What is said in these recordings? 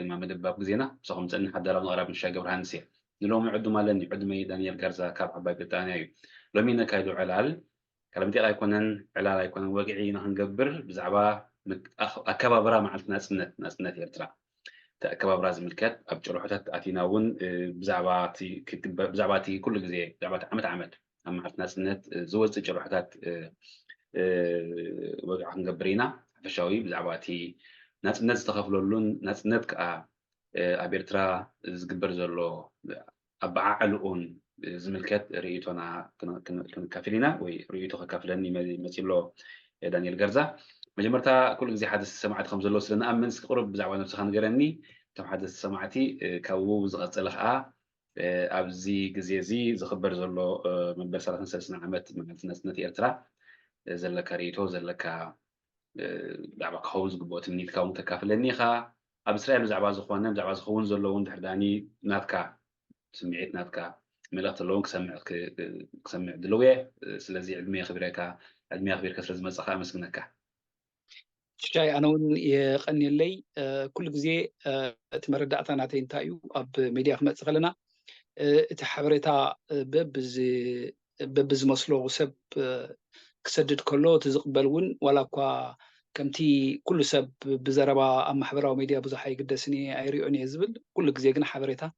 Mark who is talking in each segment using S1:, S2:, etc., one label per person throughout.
S1: ما مدباب جزينا صخم تسألني حد لو نقرب من الشاقة برهانسية نلوم يعدوا مالني يعدوا مي دانيال جارزا كاب حباي بريطانيا لو مين كايدو علال كلام دي يكونن علال يكونن وقعي نهنجبر بزعبا أكبابرا مع ناس نت يرترا أكبابرا زملكات أبجر حتى أتيناون بزعباتي كل جزية بزعبات عمد أما حتى ناس نت زوج تجر حتى وقع هنجبرينا فشاوي بزعباتي ناس تخافلون ناس نت كأ أبيرترا زجبر زلو أبعالون زملكات ريتونا كن كافلينا وريتو كافلني مثيلو دانيال جرزا مجمرتا كل زي حدث سمعت خمس لو سلنا أمن قرب بزعوا نفسها نجرني تم حدث سمعتي كوو زغط لها أبزي جزيزي زخبر زلو من بسرعة سلسلة عمت من الناس نتي إرترا زلك ريتو زلك دعوة خوز قبوت مني كون تكافلني خا أبسرائيل زعبا زخوانا زعبا زخون زلون دحرداني ناتكا سمعت ناتكا ملأت اللون كسمع دلوية سلازي علمية خبريكا علمية خبريكا سلازي مزخا مسكنكا
S2: شاي أنا يقني لي كل جزء تمردعتنا ناتين تايو أب ميديا خمس خلنا تحبرتا ببز مسلو سب كسدد كله تزقبلون ولا كوا كمتي كل سب بزربا أما حبرا وميديا بزحي قدسني أيريوني يزبل كل جزء جنا حبرتا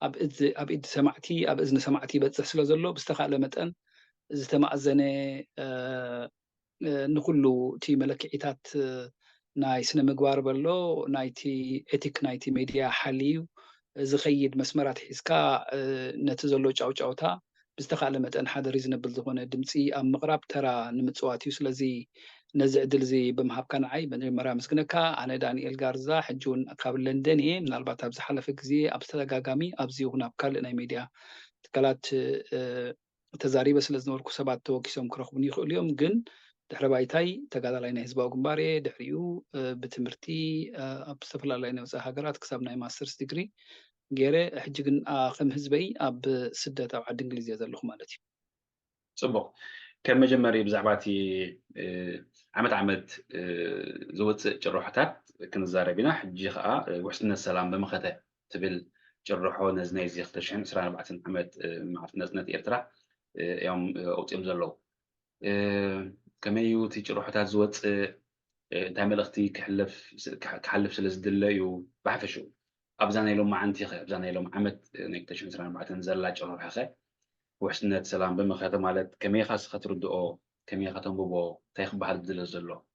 S2: أب إد سمعتي أب إذن سمعتي بتسحل زلو بستخدم متن إذا تمعزني نقولو تي ملكيتات ناي سنة مقوار بلو نايتي إتيك نايتي ميديا حاليو زخيد مسمرات حسكا نتزلو جاوتا بستقال متن حدا ريزنبل زغونة دمسي أم مغرب ترى نمتسواتيو سلازي نزع دلزي بمهاب كان عاي بن مرا مسكنكا أنا دانيال جارزا حجون أقابل لندني من البات أبز حلف كزي أبستلا جاجامي أبزي هنا بكال إناي ميديا تكالات تزاري بس لازم نوركو سبعة توكيسهم كرخبني اليوم جن دحر بايتاي تقاضى هزبا قنباري دحريو بتمرتي أبستفلا لنا وزا هاجرات كسبنا ماسترز ديجري غيره حجن خم هزبي أب سدة أو عد إنجليزية زلخ مالتي
S1: صبغ كم مجمري بزعباتي عمت زوت جروحتات كن زاربينا حجي خا وحسن السلام بمخته تبل جرحو نزني زي اختشن سرا 4 عمت مع نزنة إرترا يوم أوتيم زلو كميو تجروحتات زوت تعمل اختي كحلف سلز دليو بعفشو أبزاني لهم ما عندي خي أبزاني لهم عمت نكتشف سرا 4 زلا جروح خي وحسنة سلام بمخاطر مالت كمية خاص خاطر الدقو كمية خاطر بوبو تايخ بحال بدل زلو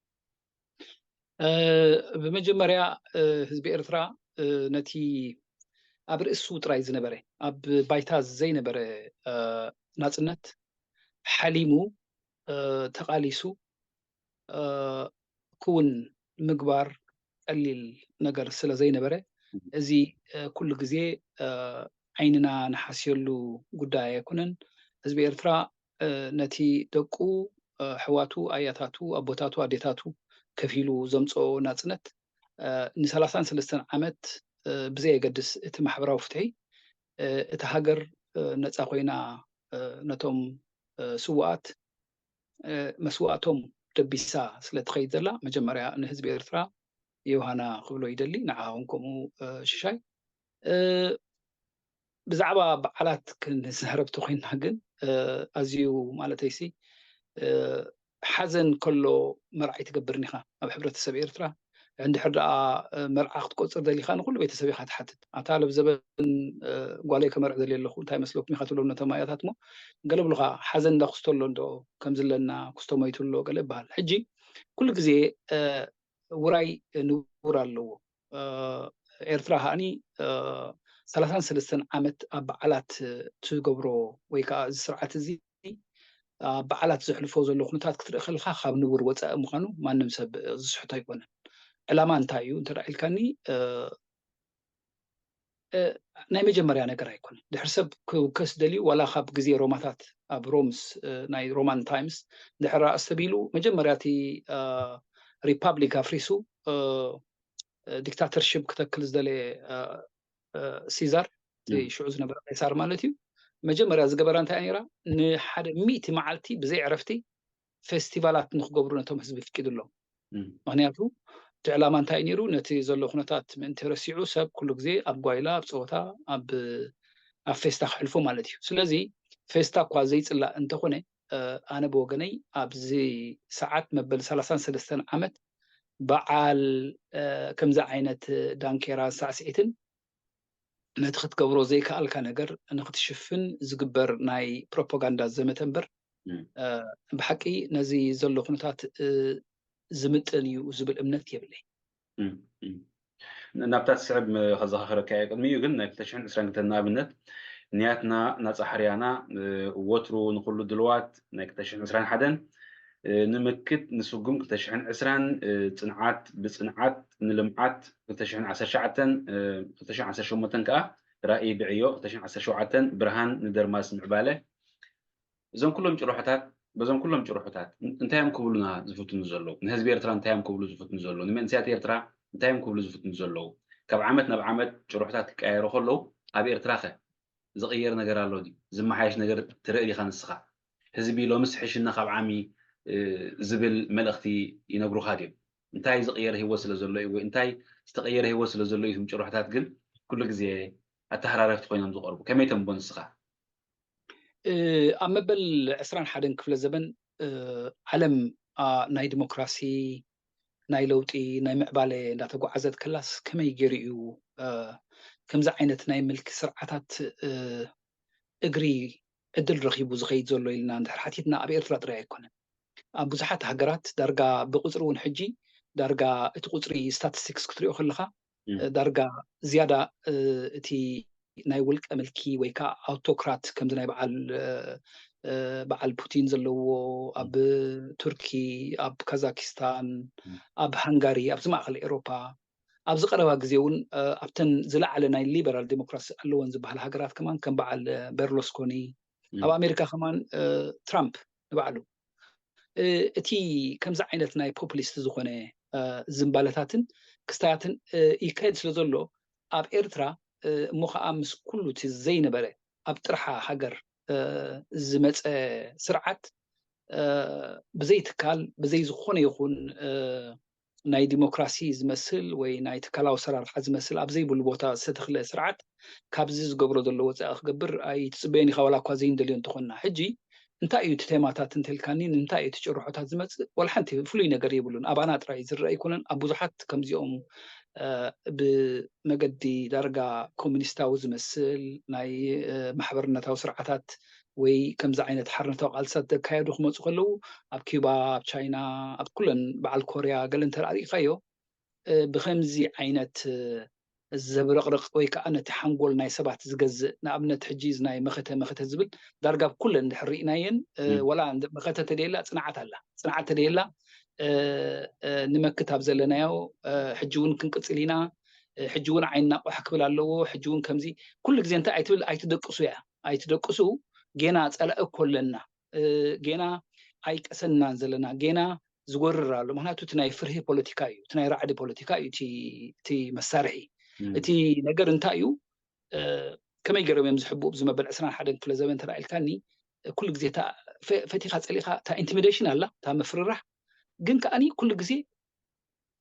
S2: بمجمريا هزب إرترا نتي أب رئيسو تراي زنبري أب بايتاز زي نبري ناتنت حليمو تقاليسو كون مقبار قليل نجر سلا زي نبرة زي كل جزء عيننا نحسيلو قدايا يكونن حزب إرترا نتي دقو حواتو آياتاتو أبوتاتو أديتاتو كفيلو زمصو ناتنت نسالسان سلستن عمت بزي قدس اتمحبرا وفتحي اتهاجر نتسا خوينا نتوم سوات مسواتهم دبيسا سلتخيد زلا مجمريا نحزب إرترا يوهانا قبلو يدلي نعاونكم ششاي بزعبا بعلات كن زهربتو خين حقن أزيو مالتيسي حزن كله مرعي تقبرني خا أب حبرة السب إرترا عند حدا مرعى قصر دلي خان كل بيت سبي خات حتت عتالب زبن قالي كمرع دلي اللي خو تاي مسلوك ميخاتلو نتمايات هاتمو قلب لغا حزن دا خستولو ندو كم زلنا كستوميتولو قلب بحال حجي كل جزي وراي نورا اللو إرترا هاني ثلاثان سلسلة عمت بعلات تجبرو ويكا سرعة زي بعلات زحلفو زلو خنتات كتر خلخا خاب نور وصا مخانو ما نمسب زحتا يكون علاما انتايو انت رايلكاني ناي مجمريا نغير يكون دحر سب كس دلي ولا خاب غزي روماتات اب رومس ناي رومان تايمز دحر استبيلو مجمرياتي ريبابليك افريسو ديكتاتورشيب كتكل زدلي سيزار زي شعوز نبر قيصر مالتي مجمريا زغبران تانيرا نحد 100 معلتي بزي عرفتي فيستيفالات نخغبرو نتوم حزب فكيدلو معناتو تعلم أنت إنيرو نتي زلوا خناتات من ترسيعو سب كل جزء أبغايلا بصوتا أب فيستا حلفو مالتي سلازي فيستا قازيت لا أنت خنة أنا بوجني أبزي ساعات مبل 33 عمت بعال كم زعينة دانكيرا ساسيتن نتخت قبرو زي كالكا نجر نخت شفن زقبر ناي بروباغندا زمتنبر بحكي نزي زلوا خناتات زمتنيو زبل أمنت يبلي
S1: نبتات سعب خزاخر كاي قدمي قلنا كتشحن اسران تنابنت نياتنا ناس حريانا وترو نقول دلوات نكتشحن اسران حدن نمكت نسوقم كتشحن اسران صنعات بصنعات نلمعات كتشحن 10 شعتن كتشحن 10 شومتن كا رأي بعيو كتشحن 10 شعتن برهان ندرماس معباله زم كلهم جروحات بزم كلهم جروحات انتهم كبلنا زفتن زلو نهز بيرترا انتهم كبلو زفتن زلو نمن سيات يرترا انتهم كبلو زفتن زلو كاب عمتنا بعمت جروحات كايرو خلو ابي ارتراخه زغير نجر الله دي زم حايش نجر ترقلي خانسخه حزبي لو مسحشنا خاب عامي زبل ملختي ينغرو خادم انتاي زغير هي وصل زلو وانتاي استغير هي وصل زلو يسم جروحات قل كل غزي التحرارات خوينم زقربو كميتم بنسخه
S2: أما بالعسران حدن كفل الزمن علم ناي ديمقراسي ناي لوطي ناي معبالي لا تقعزت كلاس كما يجريو كم زعينت ناي ملك سرعتات اجري ادل رخيبو زخيد زولو إلنا عند حتيتنا أبي إرترا طريقة يكون بزحات هجرات درجة بقصرون حجي درجة تقصري statistics كتريو خلخا درجة زيادة تي ناي ولك أملكي ويكا أوتوكرات كم ناي بعل بوتين زلو أب تركي أب كازاكستان أب هنغاري أب زماخ أوروبا أب زقربا جزيون أبتن زلع على ناي ليبرال ديمقراسي اللون زبها الهجرات كمان كم بعل بيرلوسكوني أب أمريكا كمان ترامب بعلو اتي كم زعينت ناي بوبوليست زخونه زمبالتاتن كستاتن يكاد سلازلو اب إرترا مخا امس كله تزين بره اب طرحه هاجر زمص سرعت بزي تكال بزي زخونه يكون ناي ديمقراسي زمسل وي ناي تكالاو سرار حزمسل اب زي بول ستخله سرعت كابزي زغبرو دلو وصا خبر اي تصبيني خولا كوازين دليون تخنا حجي انتاي تيماتات انتلكانين انتاي تجرحوتات زمص ولا حنتي فلوي نغير يبلون ابانا طراي زرا يكونن ابوزحات كمزيوم بمجدي درجة كومونيستاو زمسل ناي محبرنتاو سرعتات وي كم زعينة حرنتاو قالسات كايدو خمص خلو اب كيوبا اب تشاينا اب كلن بعل كوريا قال ترى خيو بخمزي عينت الزبرقرق وي كأن تحنقول ناي سبعة زجز نابنت حجيز ناي مخته زبل درجة بكل حريناين ولا عند مخته تديلا صنعت تديلا نمكتاب زلنايو حجون كنقصلينا حجون عيننا وحكبل الله حجون كمزي كل جزء انت ايتدقسو جينا صلأ كلنا جينا ايقسنا زلنا جينا زغرر له معناته تناي فرهي بوليتيكاي تناي رعد بوليتيكاي تي مسارحي تي نجر انتايو كما يقرب يمزحبو بزما بالعسران حدا كل زمان ترى الكاني كل جزء تا فتيخه صليخه تا انتميديشن الله تا مفرح ግን ከኣኒ ኩሉ ግዜ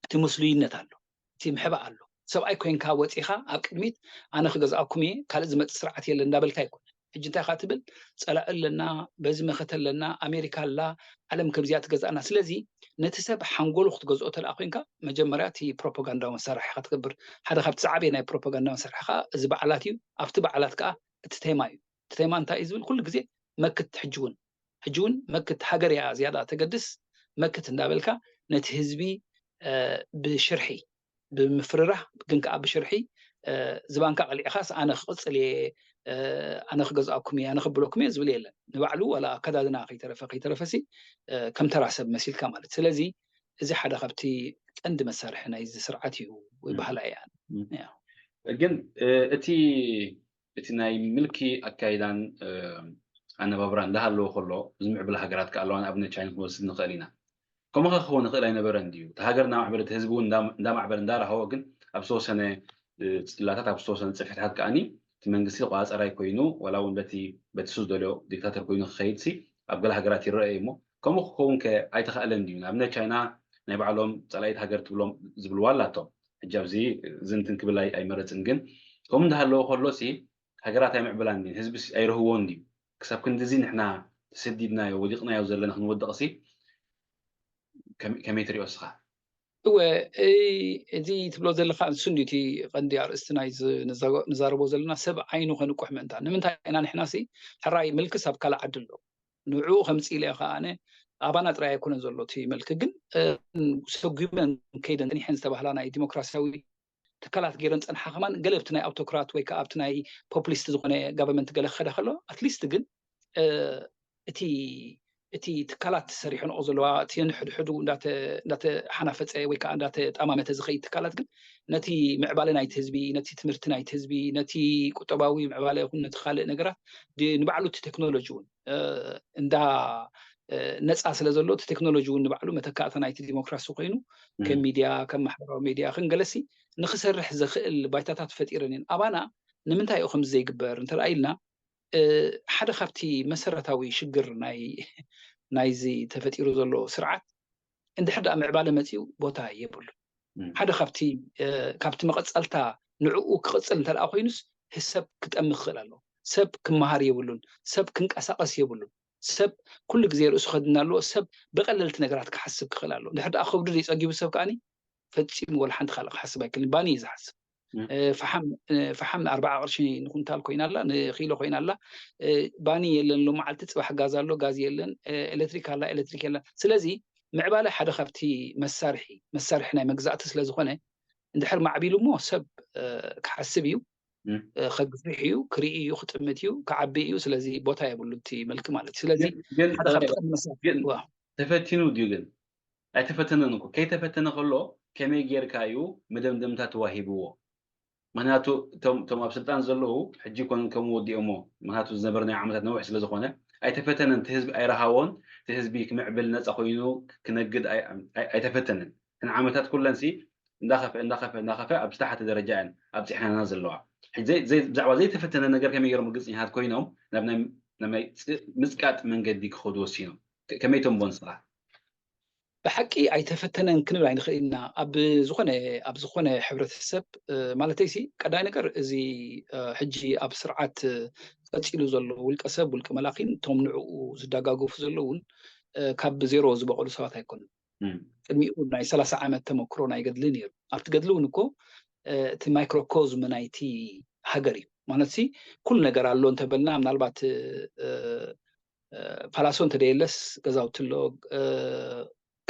S2: እቲ መስሉይነት ኣሎ እቲ ምሕባ ኣሎ ሰብኣይ ኮይንካ ወፂኻ ኣብ ቅድሚት ኣነ ክገዝኣኩም እየ ካልእ ዝመፅእ ስርዓት የለ እንዳበልካ ይኮነ ሕጂ እንታይ ካ ትብል ፀላእ ኣለና በዚ መኸተ ኣለና ኣሜሪካ ኣላ ዓለም ከምዚኣ ትገዝኣና ስለዚ ነቲ ሰብ ሓንጎሉ ክትገዝኦ ተለኣ ኮይንካ መጀመርያ እቲ ፕሮፓጋንዳዊ መሳርሒ ካ ትገብር ሓደ ካብቲ ዝዓበየ ናይ ፕሮፓጋንዳ መሳርሒ ካ እዚ በዓላት እዩ ኣብቲ በዓላት ከዓ እቲ ቴማ እዩ እቲ ቴማ እንታይ እዩ ዝብል ኩሉ ግዜ መክት ሕጂ እውን መክት ሃገር እያ ዝያዳ ተገድስ መክት እንዳበልካ ነቲ ህዝቢ ብሽርሒ ብምፍርራሕ ግን ከዓ ብሽርሒ ዝባንካ ቀሊዕኻስ ኣነ ክቅፅል እየ ኣነ ክገዝኣኩም እየ ኣነ ክብለኩም እየ ዝብል የለን ንባዕሉ ወላ ኣከዳድና ከይተረፈሲ ከም ተራ ሰብ መሲልካ ማለት ስለዚ እዚ ሓደ ካብቲ ቀንዲ መሳርሒ ናይ እዚ ስርዓት እዩ ወይ ባህላ እያ
S1: ግን እቲ ናይ ምልኪ ኣካይዳን ኣነባብራ እንዳሃለዎ ከሎ ዝምዕብል ሃገራት ከኣለዋን ኣብነት ቻይና ክንወስድ ንኽእል ኢና كما خو نقول أنا برنديو تهاجرنا معبر تهزبون دا معبر دار هو جن أبسوسنا لا تتبسوسنا صفحات كأني تمنجسي قاس أراي كوينو ولا ونبتي بتسوس دلو دكتاتور كوينو خيتسي أبقى هاجرات الرأي مو كما خو إنك أي تخيلن ديونا أبنا تشاينا ናይ ባዕሎም ጸላይት ሃገር ትብሎም ዝብልዋ ኣላቶም ሕጂ ኣብዚ ዝንትን ክብል ኣይመረፅን ግን ከምኡ እንዳሃለዎ ከሎሲ ሃገራት ኣይምዕብላን ድን ህዝቢ ኣይረህዎን ድዩ ክሳብ ክንዲዚ ንሕና ተሰዲድናዮ ወዲቕናዮ ዘለና ክንወድቕሲ ከመይ ትሪኦ እስኻ
S2: هو እዚ ትብሎ ዘለካ ንሱንዲቲ ቀንዲ ኣርእስቲ ናይ ንዛረቦ ዘለና ሰብ ዓይኑ ከንቁሕ ምእንታ ንምንታይ ኢና ንሕናሲ ሕራይ ምልክስ ኣብ ካልእ ዓዲ ኣሎ ንዕኡ ከምፂ ኢለ ከኣነ ኣባና ጥራይ ኣይኮነን ዘሎ እቲ መልክ ግን ሰጉመን ከይደን ፀኒሐን ዝተባህላ ናይ ዲሞክራሲያዊ ትካላት ገይረን ፀንሓ ከማን ገለ ኣብቲ ናይ ኣውቶክራት ወይ ከዓ ኣብቲ ናይ ፖፑሊስት ዝኾነ ጋቨርንመንት ገለ ክኸደ ከሎ ኣትሊስት ግን እቲ ትካላት ሰሪሕንኦ ዘለዋ እቲ ንሕድሕዱ እንዳተሓናፈፀ ወይ ከዓ እንዳተጣማመተ ዝኸይድ ትካላት ግን ነቲ ምዕባለ ናይቲ ህዝቢ ነቲ ትምህርቲ ናይቲ ህዝቢ ነቲ ቁጠባዊ ምዕባለ ይኹን ነቲ ካልእ ነገራት ንባዕሉ እቲ ቴክኖሎጂ እውን ነፃ ስለ ዘሎ እቲ ቴክኖሎጂ እውን ንባዕሉ መተካእታ ናይቲ ዲሞክራሲ ኮይኑ ከም ሚድያ ከም ማሕበራዊ ሚድያ ክንገለሲ ንክሰርሕ ዝኽእል ባይታታት ፈጢረን እየን ኣባና ንምንታይ እዩ ከምዚ ዘይግበር እንተረኣ ኢልና ሓደ ካብቲ መሰረታዊ ሽግር ናይዚ ተፈጢሩ ዘሎ ስርዓት እንድሕር ዳኣ ምዕባለ መፂኡ ቦታ የብሉ ሓደ ካብቲ መቐፀልታ ንዕኡ ክቕፅል እንተደኣ ኮይኑስ ሰብ ክጠምቕ ክኽእል ኣሎ ሰብ ክመሃር የብሉን ሰብ ክንቀሳቀስ የብሉን ሰብ ኩሉ ግዜ ርእሱ ከድና ኣለዎ ሰብ በቀለልቲ ነገራት ክሓስብ ክኽእል ኣሎ እንድሕር ዳኣ ከብዱ ዘይፀጊቡ ሰብ ከዓኒ ፈፂሙ ወላ ሓንቲ ካልእ ክሓስብ ኣይክእልን ባኒ እዩ ዝሓስብ ፈሓም 40 ቅርሺ ንኩንታል ኮይና ኣላ ንኪሎ ኮይና ኣላ ባኒ የለን ሎ መዓልቲ ፅባሕ ጋዝ ኣሎ ጋዝ የለን ኤሌክትሪክ ኣላ ኤሌክትሪክ የለን ስለዚ ምዕባለ ሓደ ካብቲ መሳርሒ ናይ መግዛእቲ ስለ ዝኾነ እንድሕር ማዕቢሉ እሞ ሰብ ክሓስብ እዩ ከግፍሕ እዩ ክርኢ እዩ ክጥምት እዩ ክዓቢ እዩ ስለዚ ቦታ የብሉ እቲ መልክ ማለት እዩ ስለዚ
S1: ተፈቲኑ ድዩ ግን ኣይተፈተነን እኮ ከይተፈተነ ከሎ ከመይ ጌርካ እዩ መደምደምታ ተዋሂብዎ ምክንያቱ እቶም ኣብ ስልጣን ዘለዉ ሕጂ ኮን ከምኡ ወዲኦሞ ምክንያቱ ዝነበርናዮ ዓመታት ነዊሕ ስለ ዝኾነ ኣይተፈተነን እቲ ህዝቢ ኣይረሃቦን እቲ ህዝቢ ክምዕብል ነፃ ኮይኑ ክነግድ ኣይተፈተነን እተን ዓመታት ኩለንሲ እንዳኸፈ ኣብ ዝተሓተ ደረጃ እየን ኣብፂሕናና ዘለዋ ሕጂ ብዛዕባ ዘይተፈተነ ነገር ከመይ ገይሮም ግልፅኛት ኮይኖም ናብ ናይ ምፅቃጥ መንገዲ ክኸዱ ወሲኖም ከመይ ቶም ንስኻ
S2: ብሓቂ ኣይተፈተነን ክንብል ኣይንኽእል ኢና ኣብ ዝኾነ ሕብረተሰብ ማለተይሲ ቀዳይ ነገር እዚ ሕጂ ኣብ ስርዓት ቀፂሉ ዘሎ ውልቀ ሰብ ውልቀ መላኺን እቶም ንዕኡ ዝደጋገፉ ዘለውን ካብ ዜሮ ዝበቐሉ ሰባት ኣይኮኑን ቅድሚኡ ናይ 30 ዓመት ተመክሮ ናይ ገድሊ ነይሩ ኣብቲ ገድሊ እውን እኮ እቲ ማይክሮኮዝም ናይቲ ሃገር እዩ ማለት ኩሉ ነገር ኣሎ እንተበልና ምናልባት ፓላሶ እንተደየለስ ገዛውቲ ኣሎ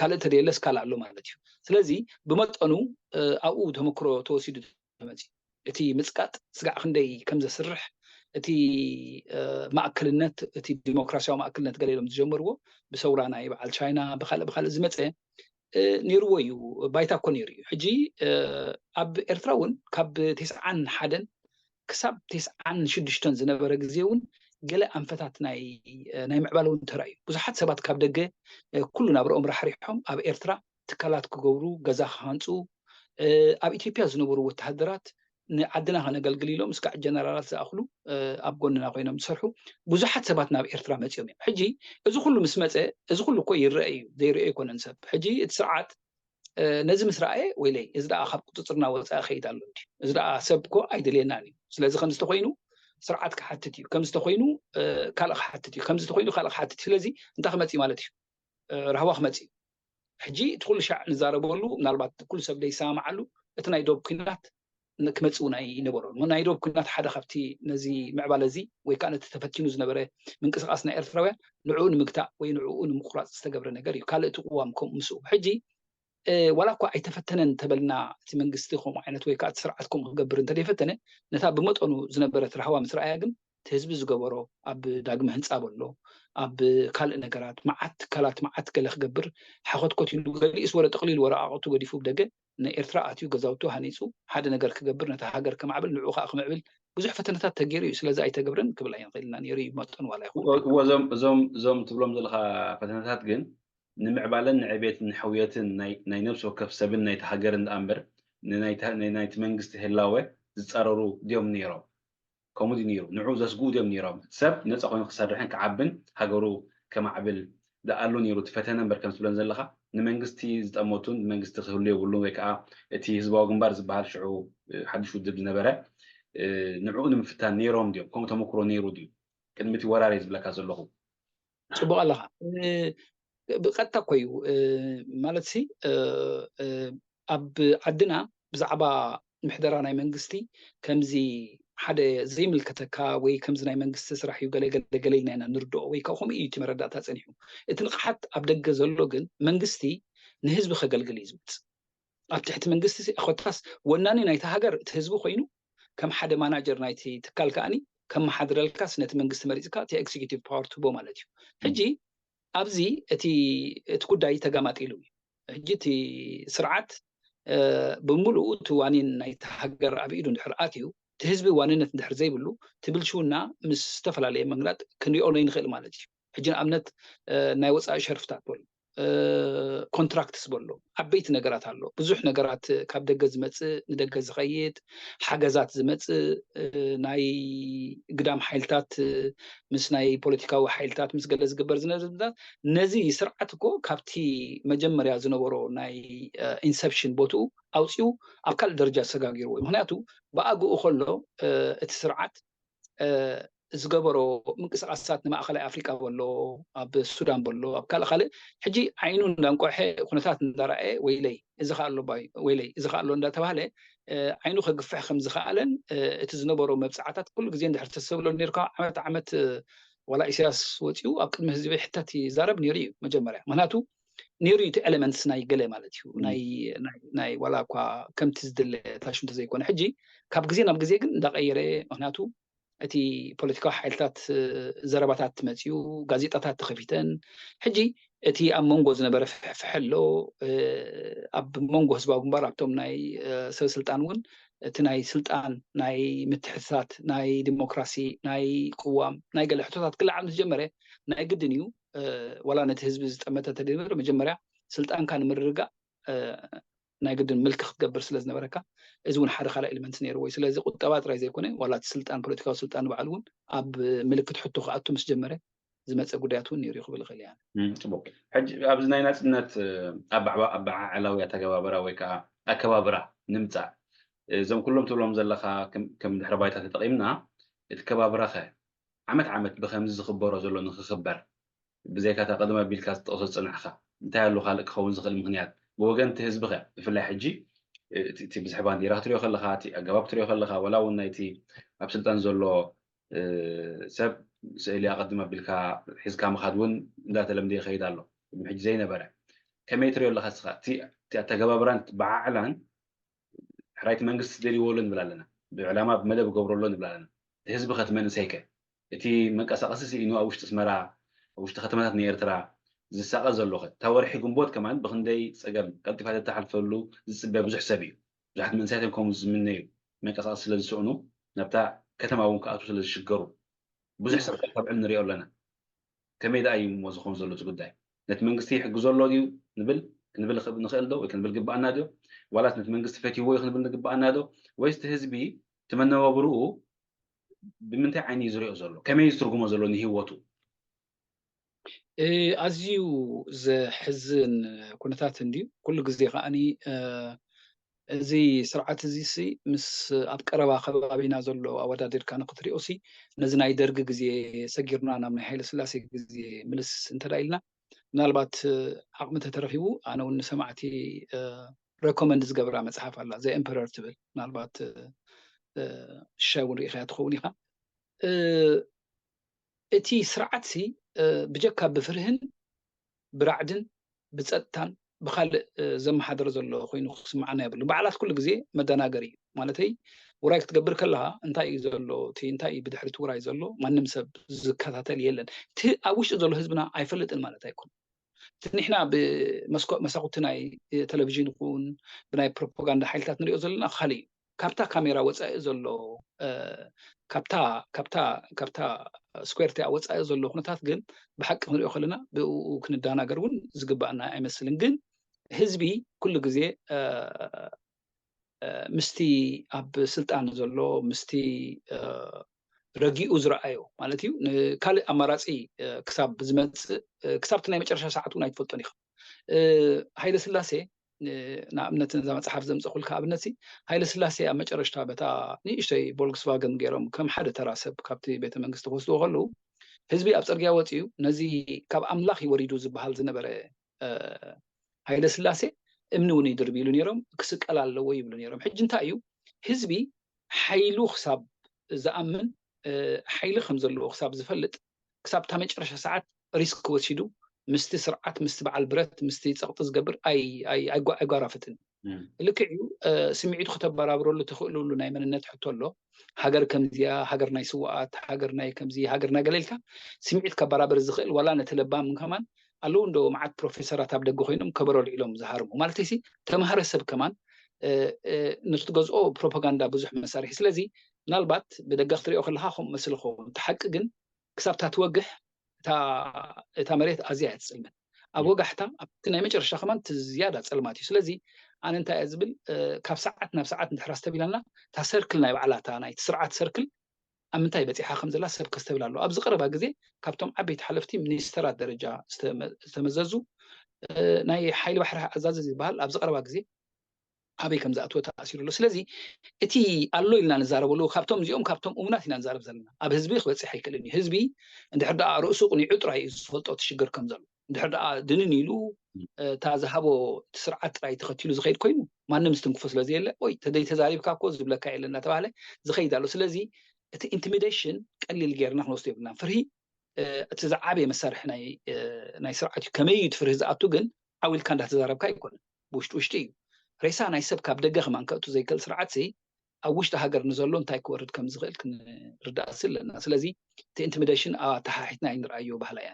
S2: ካልእ ተደየለስ ካልእ ኣሎ ማለት እዩ ስለዚ ብመጠኑ ኣብኡ ተመክሮ ተወሲዱ ተመፂ እቲ ምፅቃጥ ስጋዕ ክንደይ ከም ዘስርሕ እቲ ማእከልነት እቲ ዲሞክራሲያዊ ማእከልነት ገሌሎም ዝጀመርዎ ብሰውራ ናይ በዓል ቻይና ብካልእ ዝመፀ ነይርዎ እዩ ባይታ እኮ ነይሩ እዩ ሕጂ ኣብ ኤርትራ እውን ካብ 91 ክሳብ 96 ዝነበረ ግዜ እውን ገለ ኣንፈታት ናይ ምዕባለ እውን ተራእዩ ብዙሓት ሰባት ካብ ደገ ኩሉ ናብርኦም ራሕሪሖም ኣብ ኤርትራ ትካላት ክገብሩ ገዛ ክሃንፁ ኣብ ኢትዮጵያ ዝነበሩ ወተሃደራት ንዓድና ከነገልግል ኢሎም እስካዕ ጀነራላት ዝኣኽሉ ኣብ ጎንና ኮይኖም ዝሰርሑ ብዙሓት ሰባት ናብ ኤርትራ መፅኦም እዮም ሕጂ እዚ ኩሉ ምስ መፀ እዚ ኩሉ እኮ ይርአ እዩ ዘይርአ ኣይኮነን ሰብ ሕጂ እቲ ስርዓት ነዚ ምስ ረኣየ ወይለይ እዚ ደኣ ካብ ቁፅፅርና ወፃኢ ከይድ ኣሎ እንዲ እዚ ደኣ ሰብ እኮ ኣይደልየናን እዩ ስለዚ ከምዚ ተኮይኑ ስርዓት ክሓትት እዩ ከምዚ ተኮይኑ ካልእ ክሓትት እዩ ከምዚ ተኮይኑ ካልእ ክሓትት እዩ ስለዚ እንታይ ክመፅ ማለት እዩ ረህዋ ክመፅ እዩ ሕጂ እቲ ኩሉ ሻዕ ንዛረበሉ ምናልባት ኩሉ ሰብ ደይሰማዓሉ እቲ ናይ ዶብ ኩናት ክመፅኡ ናይ ይነበሩ ናይ ዶብ ኩናት ሓደ ካብቲ ነዚ ምዕባለ እዚ ወይ ከዓ ነቲ ተፈቲኑ ዝነበረ ምንቅስቃስ ናይ ኤርትራውያን ንዕኡ ንምግታእ ወይ ንዕኡ ንምቁራፅ ዝተገብረ ነገር እዩ ካልእ እቲ ቅዋም ከምኡ ምስኡ ሕጂ ዋላ እኳ ኣይተፈተነን ተበልና እቲ መንግስቲ ከምኡ ዓይነት ወይ ከዓ እቲ ስርዓት ከምኡ ክገብር እንተደይፈተነ ነታ ብመጠኑ ዝነበረት ረህዋ ምስ ረኣያ ግን እቲ ህዝቢ ዝገበሮ ኣብ ዳግመ ህንፃ በሎ ኣብ ካልእ ነገራት መዓት ትካላት መዓት ገለ ክገብር ሓኸት ኮቲሉ ገሊእስ ወረ ጠቕሊሉ ወረቃቕቱ ገዲፉ ብደገ ንኤርትራ ኣትዩ ገዛውቱ ሃኒፁ ሓደ ነገር ክገብር ነታ ሃገር ከማዕብል ንዕኡ ከዓ ክምዕብል ብዙሕ ፈተነታት ተገይሩ እዩ ስለዚ ኣይተገብረን ክብል ኣይንኽእልና ነይሩ እዩ መጠኑ ዋላ ይኹን
S1: እዞም ትብሎም ዘለካ ፈተነታት ግን ንምዕባለን ንዕቤትን ንሕውየትን ናይ ነብሲ ወከፍ ሰብን ናይቲ ሃገርን ዳኣ እምበር ናይቲ መንግስቲ ህላወ ዝፀረሩ ድዮም ነይሮም ከምኡ ነይሩ ንዕኡ ዘስግኡ ድዮም ነይሮም ሰብ ነፃ ኮይኑ ክሰርሕን ክዓብን ሃገሩ ከማዕብል دقالون يرو تفتنا بركم سبلن زلخا نمنجستي زتأموتون نمنجستي خليه يقولون ويكا تي هزبا جنبار زبال شعوب حدش ودب نبرة نعود مفتان نيروم ديو كم تمكرو نيرو ديو كلمتي وراريز بلا كازلخو
S2: ጽቡቕ ኣለኻ ብቐጥታ ኮዩ ማለት ሲ ኣብ ዓድና ብዛዕባ ምሕደራ ናይ መንግስቲ ከምዚ ሓደ ዘይምልከተካ ወይ ከምዚ ናይ መንግስቲ ስራሕ እዩ ገለ ኢልና ኢና ንርድኦ ወይ ከዓ ከምኡ እዩ እቲ መረዳእታ ፀኒሑ እቲ ንቕሓት ኣብ ደገ ዘሎ ግን መንግስቲ ንህዝቢ ከገልግል እዩ ዝመፅእ ኣብ ትሕቲ መንግስቲ ኣኾታስ ወናኒ ናይቲ ሃገር እቲ ህዝቢ ኮይኑ ከም ሓደ ማናጀር ናይቲ ትካል ከዓኒ ከመሓድረልካስ ነቲ መንግስቲ መሪፅካ እቲ ኤክዚኪቲቭ ፓወር ትቦ ማለት እዩ ሕጂ ኣብዚ እቲ ጉዳይ ተጋማጢሉ እዩ ሕጂ እቲ ስርዓት ብምሉኡ እቲ ዋኒን ናይቲ ሃገር ኣብ ኢዱ እንድሕር ኣትዩ እቲ ህዝቢ ዋንነት እንድሕር ዘይብሉ ትብልሽውና ምስ ዝተፈላለየ መንገድታት ክንሪኦ ንኽእል ማለት እዩ ሕጂ ንኣብነት ናይ ወፃኢ ሸርፍታት በሉ ኮንትራክትስ በሎ ዓበይቲ ነገራት ኣሎ ብዙሕ ነገራት ካብ ደገ ዝመፅእ ንደገ ዝኸይድ ሓገዛት ዝመፅእ ናይ ግዳም ሓይልታት ምስ ናይ ፖለቲካዊ ሓይልታት ምስ ገለ ዝግበር ዝነበረ ነዚ ስርዓት እኮ ካብቲ መጀመርያ ዝነበሮ ናይ ኢንሰፕሽን ቦትኡ ኣውፂኡ ኣብ ካልእ ደረጃ ዘሰጋጊርዎ እዩ ምክንያቱ ብኣግኡ ከሎ እቲ ስርዓት ዝገበሮ ምንቅስቃሳት ንማእኸላይ ኣፍሪቃ በሎ ኣብ ሱዳን በሎ ኣብ ካልእ ሕጂ ዓይኑ እንዳንቆሐ ኩነታት እንዳረአየ ወይለይ እዚ ኸ ኣሎ ባይ ወይለይ እዚ ኸ ኣሎ እንዳተባሃለ ዓይኑ ከግፍሕ ከም ዝኸኣለን እቲ ዝነበሮ መብፃዕታት ኩሉ ግዜ እንድሕር ተሰብሎ ነርካ ዓመት ወላ ኢሳያስ ወፂኡ ኣብ ቅድሚ ህዝቢ ሕታት ይዛረብ ነይሩ እዩ መጀመርያ ምክንያቱ ነይሩ እቲ ኤሌመንትስ ናይ ገለ ማለት እዩ ናይ ዋላ እኳ ከምቲ ዝድለ ታሽ እንተዘይኮነ ሕጂ ካብ ግዜ ናብ ግዜ ግን እንዳቀየረ ምክንያቱ እቲ ፖለቲካዊ ሓይልታት ዘረባታት መፅኡ ጋዜጣታት ተኸፊተን ሕጂ እቲ ኣብ መንጎ ዝነበረ ፍሕፍሕሎ ኣብ መንጎ ህዝባዊ ግንባር ኣብቶም ናይ ሰብ ስልጣን እውን እቲ ናይ ስልጣን ናይ ምትሕትታት ናይ ዲሞክራሲ ናይ ቅዋም ናይ ገለ ሕቶታት ክለዓል ምስ ጀመረ ናይ ግድን እዩ ወላ ነቲ ህዝቢ ዝጠመተ ተደብር መጀመርያ ስልጣንካ ንምርግጋእ ናይ ግድን ምልክ ክትገብር ስለ ዝነበረካ እዚ እውን ሓደ ካልእ ኤሌመንት ነይሩ ወይ ስለዚ ቁጠባ ጥራይ ዘይኮነ ዋላ እቲ ስልጣን ፖለቲካዊ ስልጣን በዓል እውን ኣብ ምልክት ሕቶ ክኣቱ ምስ ጀመረ ዝመፀ ጉዳያት እውን ነይሩ ይኽእል ይኽእል እያ
S1: ፅቡቅ ሕጂ ኣብዚ ናይ ናፅነት ኣበዓዕላዊ ኣተገባብራ ወይ ከዓ ኣከባብራ ንምፃእ እዞም ኩሎም ትብሎም ዘለካ ከም ድሕረ ባይታ ተጠቒምና እቲ ከባብራ ኸ ዓመት ብከምዚ ዝኽበሮ ዘሎ ንክኽበር ብዘይካ ተቐድመ ኣቢልካ ዝጠቕሶ ዝፅንሕካ እንታይ ኣሎ ካልእ ክኸውን ዝኽእል ምክንያት ብወገን እቲ ህዝቢ ኸ ብፍላይ ሕጂ እቲ ብዙሕ ባንዴራ ክትሪኦ ከለካ እቲ ኣገባብ ክትሪኦ ከለካ ወላ እውን ናይቲ ኣብ ስልጣን ዘሎ ሰብ ስእሊ ኣቐድመ ኣቢልካ ሒዝካ ምኻድ እውን እንዳተለምደ ይኸይድ ኣሎ ሕጂ ዘይነበረ ከመይ ትሪኦ ኣለካ ስኻ እቲ ኣተገባብራን በዓዕላን ሕራይቲ መንግስቲ ደልይዎሎ ንብል ኣለና ብዕላማ ብመደብ ገብረሎ ንብል ኣለና እቲ ህዝቢ ኸ እቲ መንእሰይ ከ እቲ መንቀሳቐሲ ስኢኑ ኣብ ውሽጢ ኣስመራ ኣብ ውሽጢ ከተማታት ናይ ኤርትራ ዝሳቐ ዘሎ ኸ እታ ወርሒ ግንቦት ከማን ብክንደይ ፀገም ቀልጢፋ ተተሓልፈሉ ዝፅበ ብዙሕ ሰብ እዩ ብዙሓት መንእሰያት ከምኡ ዝምነ እዩ መንቀሳቐሲ ስለ ዝስእኑ ናብታ ከተማ እውን ክኣትዉ ስለ ዝሽገሩ ብዙሕ ሰብ ከብዕል ንሪኦ ኣለና ከመይ ደኣ እዩ ሞ ዝኸውን ዘሎ እዚ ጉዳይ ነቲ መንግስቲ ይሕግዞ ኣሎ ድዩ ክንብል ንኽእል ዶ ወይ ክንብል ግባኣና ዶ ዋላስ ነቲ መንግስቲ ፈትይዎ እዩ ክንብል ንግባኣና ዶ ወይስ እቲ ህዝቢ እቲ መነባብርኡ ብምንታይ ዓይኒ እዩ ዝሪኦ ዘሎ ከመይ ዝትርጉሞ ዘሎ ንሂወቱ
S2: ኣዝዩ ዘሕዝን ኩነታት እንድዩ ኩሉ ግዜ ከዓኒ እዚ ስርዓት እዚ ሲ ምስ ኣብ ቀረባ ከባቢና ዘሎ ኣወዳዲርካ ንክትሪኦ ሲ ነዚ ናይ ደርጊ ግዜ ሰጊርና ናብ ናይ ሃይለ ስላሴ ግዜ ምልስ እንተዳኢልና ምናልባት ዓቕሚ ተተረፊቡ ኣነ እውን ንሰማዕቲ ረኮመንድ ዝገብራ መፅሓፍ ኣላ ዘ ኤምፐረር ትብል ምናልባት ሻይ እውን ርኢኻ ትኸውን ኢኻ እቲ ስርዓት ሲ ብጀካ ብፍርህን ብራዕድን ብፀጥታን ብካልእ ዘመሓደር ዘሎ ኮይኑ ክስማዓና የብሉ በዓላት ኩሉ ግዜ መደናገር እዩ ማለተይ ውራይ ክትገብር ከለካ እንታይ እዩ ዘሎ እቲ እንታይ እዩ ብድሕሪት ውራይ ዘሎ ማንም ሰብ ዝከታተል የለን እቲ ኣብ ውሽጢ ዘሎ ህዝብና ኣይፈልጥን ማለት ኣይኮን እቲ ንሕና ብመሳኩቲ ናይ ቴሌቭዥን ይኹን ብናይ ፕሮፓጋንዳ ሓይልታት ንሪኦ ዘለና ካሊእ እዩ ካብታ ካሜራ ወፃኢ ዘሎ ካብታ ስኩዌርቲያ ወፃኢ ዘሎ ኩነታት ግን ብሓቂ ክንሪኦ ከለና ብኡ ክንደናገር እውን ዝግባአና ኣይመስልን ግን ህዝቢ ኩሉ ግዜ ምስቲ ኣብ ስልጣን ዘሎ ምስቲ ረጊኡ ዝረአዮ ማለት እዩ ካልእ ኣማራፂ ክሳብ ዝመፅእ ክሳብቲ ናይ መጨረሻ ሰዓት እውን ኣይትፈልጦን ኢኻ ሃይለ ስላሴ ንኣብነት እዛ መፅሓፍ ዘምፅእ ኩልካ ኣብነት ሃይለ ስላሴ ኣብ መጨረሽታ በታ ንእሽተይ ቮልክስቫገን ገይሮም ከም ሓደ ተራ ሰብ ካብቲ ቤተ መንግስቲ ክወስድዎ ከለዉ ህዝቢ ኣብ ፅርግያ ወፂኡ ነዚ ካብ ኣምላኽ ይወሪዱ ዝበሃል ዝነበረ ሃይለ ስላሴ እምኒ እውን ይድርብ ኢሉ ነይሮም ክስቀል ኣለዎ ይብሉ ነይሮም ሕጂ እንታይ እዩ ህዝቢ ሓይሉ ክሳብ ዝኣምን ሓይሊ ከም ዘለዎ ክሳብ ዝፈልጥ ክሳብ እታ መጨረሻ ሰዓት ሪስክ ወሲዱ ምስቲ ስርዓት ምስቲ በዓል ብረት ምስቲ ፀቕጢ ዝገብር ኣይጓራፍትን ልክዕ እዩ ስምዒቱ ክተበራብረሉ ትኽእልሉ ናይ መንነት ሕቶ ኣሎ ሃገር ከምዚያ ሃገር ናይ ስዋኣት ሃገር ናይ ከምዚ ሃገር ናይ ገለልካ ስምዒት ከበራብር ዝኽእል ዋላ ነቲ ለባም ከማን ኣለዉ እንዶ መዓት ፕሮፌሰራት ኣብ ደገ ኮይኖም ከበሮ ልዒሎም ዝሃርሙ ማለት ሲ ተምሃረ ሰብ ከማን ንትገዝኦ ፕሮፓጋንዳ ብዙሕ መሳርሒ ስለዚ ምናልባት ብደገ ክትሪኦ ከለካ ከምኡ መስልኩም ተሓቂ ግን ክሳብታ ትወግሕ እታ መሬት ኣዝያ እያ ትፅልመን ኣብ ወጋሕታ ኣብቲ ናይ መጨረሻ ከማን ዝያዳ ፀልማት እዩ ስለዚ ኣነ እንታይ እየ ዝብል ካብ ሰዓት ናብ ሰዓት እንድሕራስ ተቢላና እታ ሰርክል ናይ ባዕላታ ናይቲ ስርዓት ሰርክል ኣብ ምንታይ በፂሓ ከም ዘላ ሰብ ከስተብል ኣሎ ኣብዚ ቀረባ ግዜ ካብቶም ዓበይቲ ሓለፍቲ ሚኒስተራት ደረጃ ዝተመዘዙ ናይ ሓይሊ ባሕሪ ኣዛዚ ዝበሃል ኣብዚ ቀረባ ግዜ ኣበይ ከም ዝኣትወ ተኣሲሩ ኣሎ ስለዚ እቲ ኣሎ ኢልና ንዛረበሉ ካብቶም እዚኦም ካብቶም እሙናት ኢና ንዛረብ ዘለና ኣብ ህዝቢ ክበፅሕ ኣይክእልን እዩ ህዝቢ እንድሕር ደኣ ርእሱ ቁኒዑ ጥራይ እዩ ዝፈልጦ ትሽግር ከም ዘሎ እንድሕር ደኣ ድንን ኢሉ እታ ዝሃቦ እቲ ስርዓት ጥራይ ተኸቲሉ ዝኸይድ ኮይኑ ማንም ዝትንክፎ ስለዘየለ ወይ ተደይ ተዛሪብካ እኮ ዝብለካ የለ እናተባሃለ ዝኸይድ ኣሎ ስለዚ እቲ ኢንቲሚዴሽን ቀሊል ጌርና ክንወስዶ የብልና ፍርሂ እቲ ዝዓበየ መሳርሒ ናይ ስርዓት እዩ ከመይ እዩ ትፍርሂ ዝኣቱ ግን ዓዊልካ እንዳተዛረብካ ኣይኮነን ብውሽጢ ውሽጢ እዩ ሬሳ ናይ ሰብ ካብ ደገ ከማን ከእቱ ዘይክእል ስርዓት ኣብ ውሽጢ ሃገር ንዘሎ እንታይ ክወርድ ከም ዝኽእል ክንርዳእስ ኣለና ስለዚ እቲ ኢንቲሚዴሽን ተሓሒትና ይንርኣዮ ባህላ እያ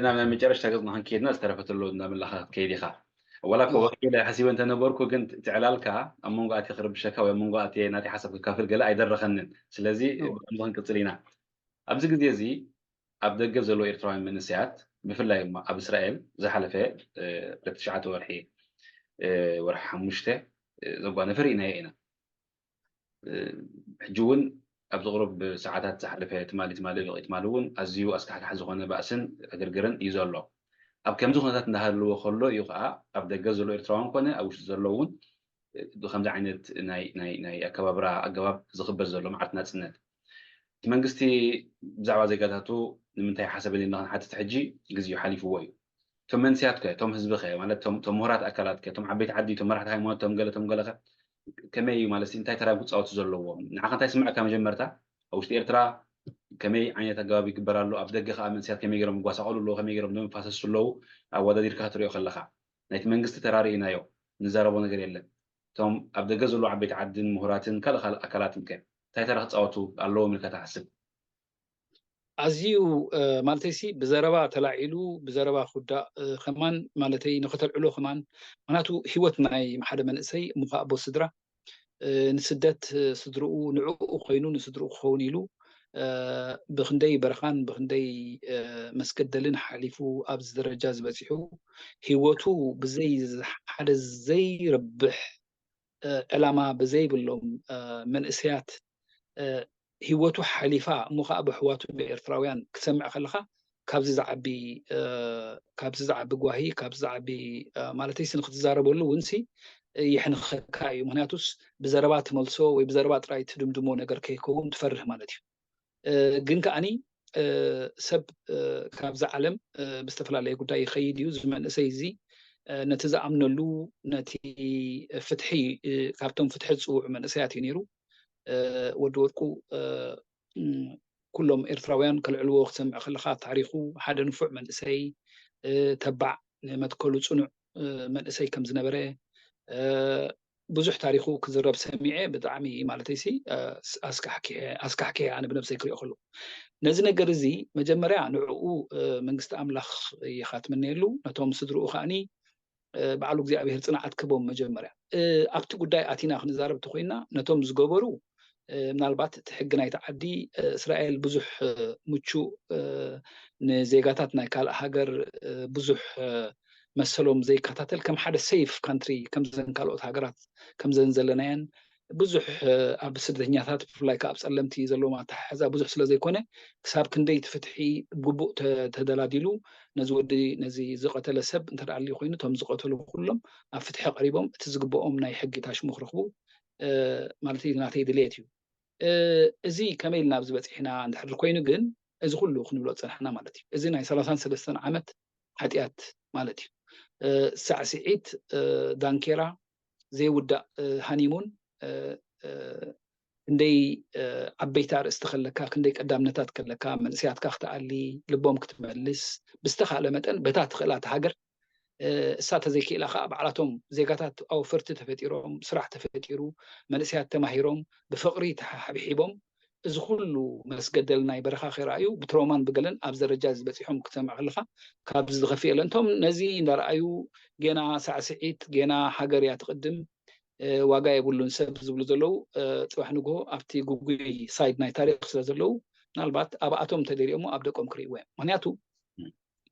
S1: ናብ መጨረሻ ገጽና ክንከይድና ዝተረፈተሎ እንዳመላኻት ከይድ ኢኻ ወላ ኮ ወኪል ሓሲበ እንተነበርኩ ግን ትዕላልካ ኣብ መንጎ ኣትየ ክርብሸካ ወይ መንጎ ኣትየ ናተይ ሓሳብ ክካፍል ገለ ኣይደረኸንን ስለዚ ብከምዚ ክንቅፅል ኢና ኣብዚ ግዜ እዚ ኣብ ደገ ዘሎ ኤርትራውያን መንእሰያት ብፍላይ ኣብ እስራኤል ዝሓለፈ 9 ወርሒ ወርሒ 5 ዘጓነፈ ርኢና ኢና ሕጂ እውን ኣብ ዝቕርብ ሰዓታት ዝሓለፈ ትማሊ ልቂት ማሊ እውን ኣዝዩ ኣስካሕካሕ ዝኾነ ባእስን ዕግርግርን እዩ ዘሎ ኣብ ከምዚ ኩነታት እንዳሃለዎ ከሎ እዩ ከዓ ኣብ ደገ ዘሎ ኤርትራውያን ኮነ ኣብ ውሽጢ ዘሎ እውን ብከምዚ ዓይነት ናይ ኣከባብራ ኣገባብ ዝኽበር ዘሎ መዓልቲ ናፅነት እቲ መንግስቲ ብዛዕባ ዜጋታቱ ንምንታይ ሓሰበኒ ንክንሓትት ሕጂ ግዜኡ ሓሊፍዎ እዩ ቶም መንስያት ከ ቶም ህዝቢ ከ ማለት ቶም ምሁራት ኣካላት ከ ቶም ዓበይቲ ዓዲ ቶም መራሕቲ ሃይማኖት ቶም ገለ ከመይ እዩ ማለት እንታይ ተራ ክፃወቱ ዘለዎም ንዓኻ እንታይ ስምዐካ መጀመርታ ኣብ ውሽጢ ኤርትራ ከመይ ዓይነት ኣገባብ ይግበር ኣሎ ኣብ ደገ ከዓ መንስያት ከመይ ገይሮም ይጓሳቀሉ ኣለዉ ከመይ ገይሮም ደም ይፋሰሱ ኣለዉ ኣብ ወዳዲርካ ክትሪኦ ከለካ ናይቲ መንግስቲ ተራሪእናዮ ንዛረቦ ነገር የለን ቶም ኣብ ደገ ዘሎ ዓበይቲ ዓድን ምሁራትን ካልእ ኣካላትን ከ እንታይ ተራ ክፃወቱ ኣለዎም ኢልካ ትሓስብ
S2: ኣዝዩ ማለተይሲ ብዘረባ ተላዒሉ ብዘረባ ክውዳእ ከማን ማለተይ ንክተልዕሎ ከማን ምክንያቱ ሂወት ናይ ሓደ መንእሰይ እሙኻ ኣቦ ስድራ ንስደት ስድርኡ ንዕኡ ኮይኑ ንስድርኡ ክኸውን ኢሉ ብክንደይ በረኻን ብክንደይ መስገደልን ሓሊፉ ኣብዚ ደረጃ ዝበፂሑ ሂወቱ ብዘይ ሓደ ዘይረብሕ ዕላማ ብዘይብሎም መንእሰያት ሂወቱ ሓሊፋ እሞ ከዓ ብሕዋቱ ብኤርትራውያን ክሰምዕ ከለካ ካብዚ ዝዓቢ ጓሂ ካብዚ ዝዓቢ ማለተይ ስን ክትዛረበሉ ውንሲ ይሕንኸካ እዩ ምክንያቱስ ብዘረባ ትመልሶ ወይ ብዘረባ ጥራይ ትድምድሞ ነገር ከይከውን ትፈርህ ማለት እዩ ግን ከዓኒ ሰብ ካብዚ ዓለም ብዝተፈላለየ ጉዳይ ይኸይድ እዩ ዝመንእሰይ እዚ ነቲ ዝኣምነሉ ነቲ ፍትሒ ካብቶም ፍትሒ ዝፅውዑ መንእሰያት እዩ ነይሩ ወዲ ወርቁ ኩሎም ኤርትራውያን ከልዕልዎ ክሰምዕ ከለካ ታሪኹ ሓደ ንፉዕ መንእሰይ ተባዕ ንመትከሉ ፅኑዕ መንእሰይ ከም ዝነበረ ብዙሕ ታሪኹ ክዝረብ ሰሚዐ ብጣዕሚ ማለተይሲ ኣስካሕከ ኣነ ብነብሰይ ክሪኦ ከለኩ ነዚ ነገር እዚ መጀመርያ ንዕኡ መንግስቲ ኣምላኽ ይኻትምነየሉ ነቶም ስድርኡ ከዓኒ በዓሉ እግዚኣብሔር ፅንዓት ክቦም መጀመርያ ኣብቲ ጉዳይ ኣቲና ክንዛረብ ተኮይና ነቶም ዝገበሩ ምናልባት እቲ ሕጊ ናይቲ ዓዲ እስራኤል ብዙሕ ምቹእ ንዜጋታት ናይ ካልእ ሃገር ብዙሕ መሰሎም ዘይከታተል ከም ሓደ ሴፍ ካንትሪ ከምዘን ካልኦት ሃገራት ከምዘን ዘለናየን ብዙሕ ኣብ ስደተኛታት ብፍላይ ከዓ ኣብ ጸለምቲ ዘለዎም ኣተሓሕዛ ብዙሕ ስለ ዘይኮነ ክሳብ ክንደይ ትፍትሒ ግቡእ ተደላዲሉ ነዚ ወዲ ነዚ ዝቐተለ ሰብ እንተደኣልዩ ኮይኑ እቶም ዝቐተሉ ኩሎም ኣብ ፍትሒ ቀሪቦም እቲ ዝግብኦም ናይ ሕጊ ታሽሙ ክረኽቡ ማለት እዩ ናተይ ድሌት እዩ እዚ ከመይ ኢልና ኣብዚ በፂሕና እንድሕር ኮይኑ ግን እዚ ኩሉ ክንብሎ ፀናሕና ማለት እዩ እዚ ናይ 33 ዓመት ሓጢኣት ማለት እዩ ሳዕስዒት ዳንኬራ ዘይውዳእ ሃኒሙን ክንደይ ዓበይቲ ኣርእስቲ ከለካ ክንደይ ቀዳምነታት ከለካ መንእስያትካ ክትኣሊ ልቦም ክትመልስ ብዝተኻእለ መጠን በታ ትኽእላት ሃገር እሳ ተዘይክእላ ከዓ ባዕላቶም ዜጋታት ኣወፈርቲ ተፈጢሮም ስራሕ ተፈጢሩ መንእስያት ተማሂሮም ብፍቕሪ ተሓቢሒቦም እዚ ኩሉ መስገደል ናይ በረኻ ከይረኣዩ ብትሮማን ብገለን ኣብ ደረጃ ዝበፂሖም ክትሰምዕ ከለካ ካብ ዝኸፍእ የለ እንቶም ነዚ እንዳረኣዩ ገና ሳዕስዒት ገና ሃገር እያ ትቅድም ዋጋ የብሉን ሰብ ዝብሉ ዘለው ፅባሕ ንግሆ ኣብቲ ጉጉይ ሳይድ ናይ ታሪክ ስለ ዘለው ምናልባት ኣብኣቶም ተደሪኦሞ ኣብ ደቆም ክርእይዎ እዮም ምክንያቱ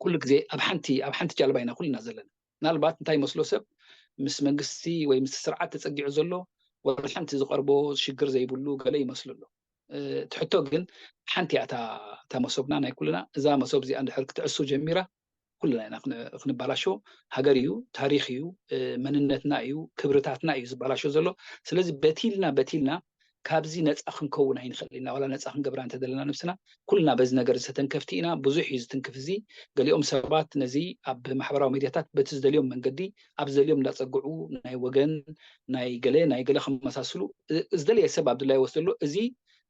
S2: ኩሉ ግዜ ኣብ ሓንቲ ጃልባ ኢና ኩልና ዘለና ምናልባት እንታይ መስሎ ሰብ ምስ መንግስቲ ወይ ምስ ስርዓት ተፀጊዑ ዘሎ ወዲ ሓንቲ ዝቐርቦ ሽግር ዘይብሉ ገለ ይመስሉ ኣሎ ትሕቶ ግን ሓንቲ እያ እታ መሶብና ናይ ኩልና እዛ መሶብ እዚኣ እንድሕር ክትዕሱ ጀሚራ ኩልና ኢና ክንባላሾ ሃገር እዩ ታሪክ እዩ መንነትና እዩ ክብርታትና እዩ ዝባላሾ ዘሎ ስለዚ በቲልና ካብዚ ነፃ ክንከውን ኣይንኽእል ኢና ዋላ ነፃ ክንገብራ እንተደለና ነብስና ኩልና በዚ ነገር ዝተንከፍቲ ኢና ብዙሕ እዩ ዝትንክፍ እዚ ገሊኦም ሰባት ነዚ ኣብ ማሕበራዊ ሚድያታት በቲ ዝደልዮም መንገዲ ኣብ ዝደልዮም እንዳፀግዑ ናይ ወገን ናይ ገለ ከመሳስሉ ዝደልየ ሰብ ኣብ ድላይ ወስደሎ እዚ